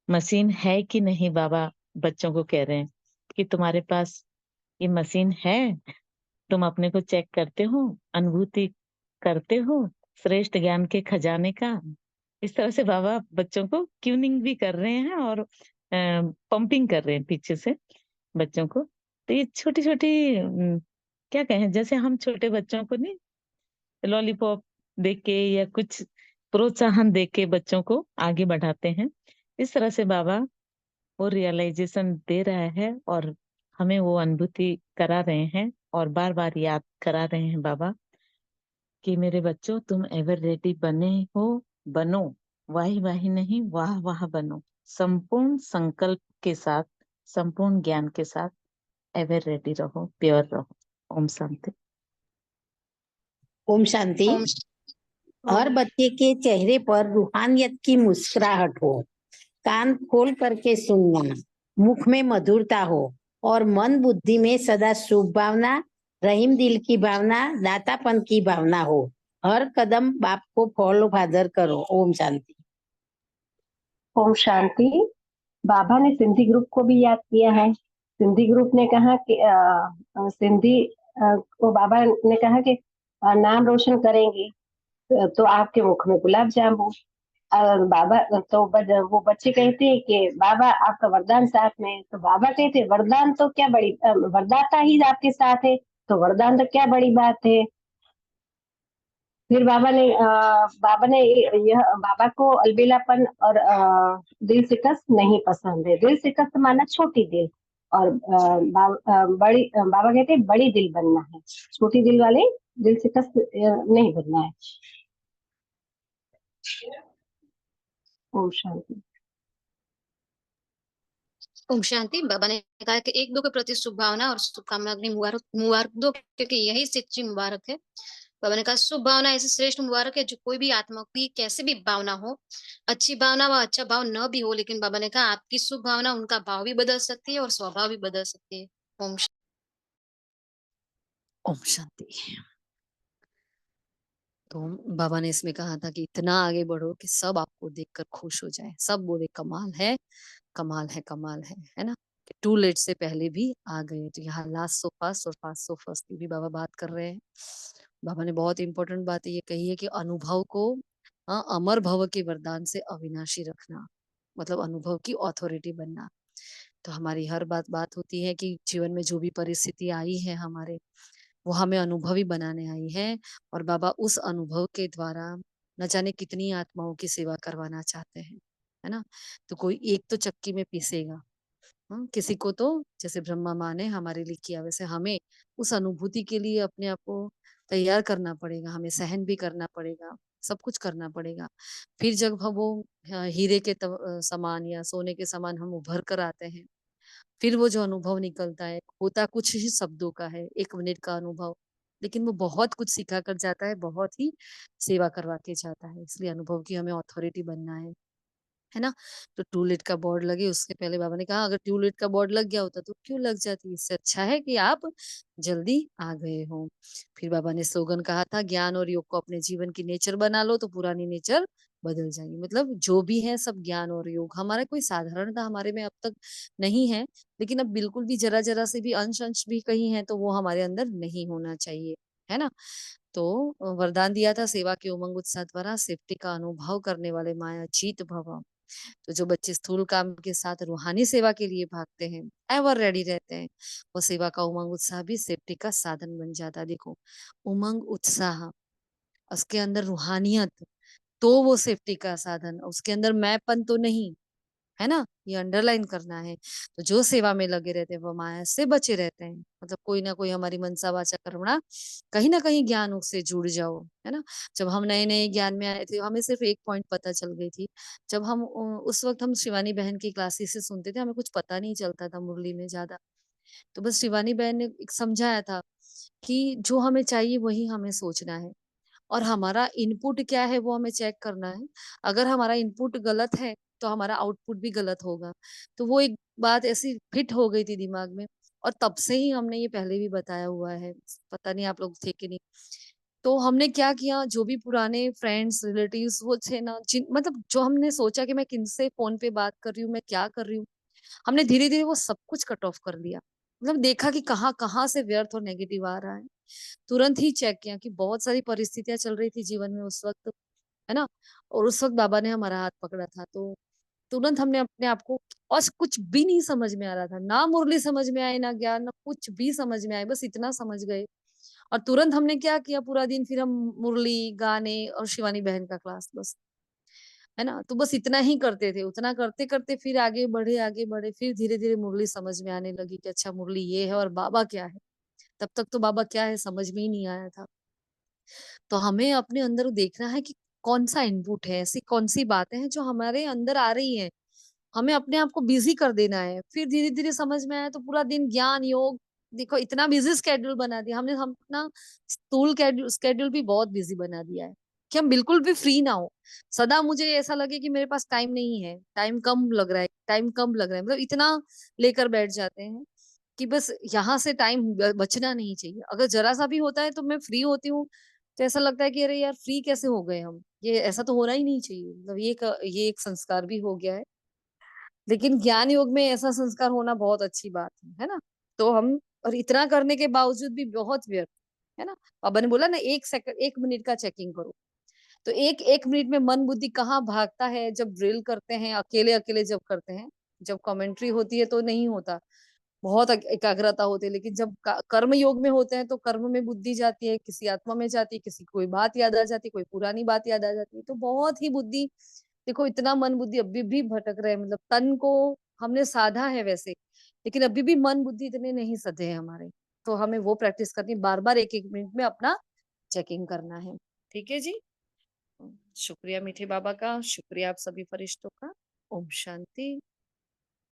मशीन है कि नहीं, बाबा बच्चों को कह रहे हैं कि तुम्हारे पास ये मशीन है, तुम अपने को चेक करते हो, अनुभूति करते हो श्रेष्ठ ज्ञान के खजाने का। इस तरह से बाबा बच्चों को ट्यूनिंग भी कर रहे हैं और पंपिंग कर रहे हैं पीछे से बच्चों को। तो ये छोटी छोटी क्या कहें, जैसे हम छोटे बच्चों को नहीं लॉलीपॉप देके या कुछ प्रोत्साहन देके बच्चों को आगे बढ़ाते हैं, इस तरह से बाबा वो रियलाइजेशन दे रहा है और हमें वो अनुभूति करा रहे हैं और बार बार याद करा रहे हैं बाबा कि मेरे बच्चों तुम एवर रेडी बने हो, बनो, वाही वाही नहीं वाह वाह बनो, संपूर्ण संकल्प के साथ, संपूर्ण ज्ञान के साथ एवर रेडी रहो, प्योर रहो। ओम शांति। ओम शांति। ओम हर बच्चे के चेहरे पर रूहानियत की मुस्कुराहट हो, कान खोल करके सुनना, मुख में मधुरता हो और मन बुद्धि में सदा शुभ भावना, रहीम दिल की भावना, दातापन की भावना हो। हर कदम बाप को फॉलो फादर करो। ओम शांति। ओम शांति। बाबा ने सिंधी ग्रुप को भी याद किया है। सिंधी ग्रुप ने कहा कि सिंधी को बाबा ने कहा कि नाम रोशन करेंगे तो आपके मुख में गुलाब जामुन। बाबा तो वो बच्चे कहते हैं कि बाबा आपका वरदान साथ में है। तो बाबा कहते हैं वरदान तो क्या बड़ी, वरदाता ही आपके साथ है तो वरदान तो क्या बड़ी बात है। फिर बाबा को अलबेलापन और दिल शिकस्त नहीं पसंद है। दिल शिकस्त माना छोटी दिल और बाबा कहते हैं बड़ी दिल बनना है, छोटी दिल वाले दिल शिकस्त नहीं बनना है। ओम शांति। ओम शांति। बाबा ने कहा कि एक दो के प्रति शुभ भावना और शुभकामना की मुबारक मुबारक दो, क्योंकि यही सच्ची मुबारक है। बाबा ने कहा शुभ भावना ऐसी श्रेष्ठ मुबारक है जो कोई भी आत्मा की कैसे भी भावना हो, अच्छी भावना व अच्छा भाव न भी हो, लेकिन बाबा ने कहा आपकी शुभ भावना उनका भाव भी बदल सकती है और स्वभाव भी बदल सकती है। ओम ओम शांति। तो बाबा ने इसमें कहा था कि इतना आगे बढ़ो कि सब आपको देखकर खुश हो जाए, सब बोले कमाल है कमाल है कमाल है ना। टू लेट से पहले भी आ गए। तो यहाँ लास्ट सो फर्स्ट और फास्ट सो फर्स्ट की भी बाबा बात कर रहे हैं। बाबा ने बहुत इंपॉर्टेंट बात ये कही है कि अनुभव को अमर भव के वरदान से अविनाशी रखना, मतलब अनुभव की ऑथोरिटी बनना। तो हमारी हर बात होती है कि जीवन में जो भी परिस्थिति आई है हमारे, वो हमें अनुभवी बनाने आई है और बाबा उस अनुभव के द्वारा न जाने कितनी आत्माओं की सेवा करवाना चाहते हैं, है ना। तो कोई एक तो चक्की में पीसेगा, किसी को तो जैसे ब्रह्मा माँ ने हमारे लिए किया, वैसे हमें उस अनुभूति के लिए अपने आप को तैयार करना पड़ेगा, हमें सहन भी करना पड़ेगा, सब कुछ करना पड़ेगा। फिर जब हम वो हीरे के समान या सोने के समान हम उभर कर आते हैं, फिर वो जो अनुभव निकलता है होता कुछ ही शब्दों का है, 1 मिनट का अनुभव, लेकिन वो बहुत कुछ सिखा कर जाता है, बहुत ही सेवा करवा के जाता है। इसलिए अनुभव की हमें अथॉरिटी बनना है ना। तो टूलेट का बोर्ड लगे उसके पहले बाबा ने कहा अगर टूलेट का बोर्ड लग गया होता तो क्यों लग जाती, इससे अच्छा है कि आप जल्दी आ गए हो। फिर बाबा ने स्लोगन कहा था ज्ञान और योग को अपने जीवन की नेचर बना लो तो पुरानी नेचर बदल जाएगी। मतलब जो भी है सब ज्ञान और योग, हमारा कोई साधारणता हमारे में अब तक नहीं है, लेकिन अब बिल्कुल भी जरा जरा से भी अंश अंश भी कहीं है तो वो हमारे अंदर नहीं होना चाहिए, है ना। तो वरदान दिया था सेवा के उमंग उत्साह द्वारा सेफ्टी का अनुभव करने वाले माया जीत भव। तो जो बच्चे स्थूल काम के साथ रूहानी सेवा के लिए भागते हैं, एवर रेडी रहते हैं, वो सेवा का उमंग उत्साह भी सेफ्टी का साधन बन जाता है। देखो उमंग उत्साह, उसके अंदर रूहानियत, तो वो सेफ्टी का साधन, उसके अंदर मैंपन तो नहीं, है ना, ये अंडरलाइन करना है। तो जो सेवा में लगे रहते हैं वो माया से बचे रहते हैं। मतलब कोई ना कोई हमारी मनसा वाचा कर्मणा कहीं ना कहीं ज्ञान से जुड़ जाओ, है ना। जब हम नए नए ज्ञान में आए थे हमें सिर्फ एक पॉइंट पता चल गई थी। जब हम उस वक्त हम शिवानी बहन की क्लासेस से सुनते थे, हमें कुछ पता नहीं चलता था मुरली में ज्यादा। तो बस शिवानी बहन ने एक समझाया था कि जो हमें चाहिए वही हमें सोचना है, और हमारा इनपुट क्या है वो हमें चेक करना है। अगर हमारा इनपुट गलत है तो हमारा आउटपुट भी गलत होगा। तो वो एक बात ऐसी फिट हो गई थी दिमाग में, और तब से ही हमने ये पहले भी बताया हुआ है, पता नहीं आप लोग थे कि नहीं। तो हमने क्या किया, जो भी पुराने फ्रेंड्स रिलेटिव्स वो थे ना, जिन मतलब जो हमने सोचा कि मैं किनसे फोन पे बात कर रही हूँ, मैं क्या कर रही हूँ, हमने धीरे धीरे वो सब कुछ कट ऑफ कर दिया। मतलब देखा कि कहाँ कहाँ से व्यर्थ और नेगेटिव आ रहा है, तुरंत ही चेक किया कि बहुत सारी परिस्थितियां चल रही थी जीवन में उस वक्त, है ना। और उस वक्त बाबा ने हमारा हाथ पकड़ा था, तो तुरंत हमने अपने आप को, और कुछ भी नहीं समझ में आ रहा था, ना मुरली समझ में आई, ना ज्ञान, ना कुछ भी समझ में आए, बस इतना समझ गए। और तुरंत हमने क्या किया, पूरा दिन फिर हम मुरली गाने और शिवानी बहन का क्लास, बस, है ना। तो बस इतना ही करते थे, उतना करते करते फिर आगे बढ़े, फिर धीरे धीरे मुरली समझ में आने लगी कि अच्छा मुरली ये है और बाबा क्या है। तब तक तो बाबा क्या है समझ में ही नहीं आया था। तो हमें अपने अंदर देखना है कि कौन सा इनपुट है, ऐसी कौन सी बातें हैं जो हमारे अंदर आ रही है, हमें अपने आप को बिजी कर देना है। फिर धीरे धीरे समझ में आया, तो पूरा दिन ज्ञान योग, देखो इतना बिजी स्केड्यूल बना दिया हमने, हम अपना स्थूल स्केड्यूल भी बहुत बिजी बना दिया है कि हम बिल्कुल भी फ्री ना हो। सदा मुझे ऐसा लगे कि मेरे पास टाइम नहीं है, टाइम कम लग रहा है, टाइम कम लग रहा है, मतलब इतना लेकर बैठ जाते हैं कि बस यहाँ से टाइम बचना नहीं चाहिए। अगर जरा सा भी होता है तो मैं फ्री होती हूँ, तो ऐसा लगता है कि अरे यार फ्री कैसे हो गए हम, ये ऐसा तो होना ही नहीं चाहिए। मतलब ये एक संस्कार भी हो गया है। लेकिन ज्ञान योग में ऐसा संस्कार होना बहुत अच्छी बात है ना। तो हम, और इतना करने के बावजूद भी बहुत व्यर्थ, है ना। बाबा ने बोला ना, 1 सेकंड 1 मिनट का चेकिंग करो। तो एक एक मिनट में मन बुद्धि कहाँ भागता है, जब ड्रिल करते हैं अकेले अकेले, जब करते हैं, जब कमेंट्री होती है तो नहीं होता, बहुत एकाग्रता होती है। लेकिन जब कर्म योग में होते हैं तो कर्म में बुद्धि जाती है, किसी आत्मा में जाती है, किसी कोई बात याद आ जाती है, कोई पुरानी बात याद आ जाती है, तो बहुत ही बुद्धि, देखो इतना मन बुद्धि अभी भी भटक रहे हैं। मतलब तन को हमने साधा है वैसे, लेकिन अभी भी मन बुद्धि इतने नहीं सधे हैं हमारे। तो हमें वो प्रैक्टिस करनी, बार बार 1 1 मिनट में अपना चेकिंग करना है। ठीक है जी। शुक्रिया मीठे बाबा का, शुक्रिया आप सभी फरिश्तों का। ओम शांति।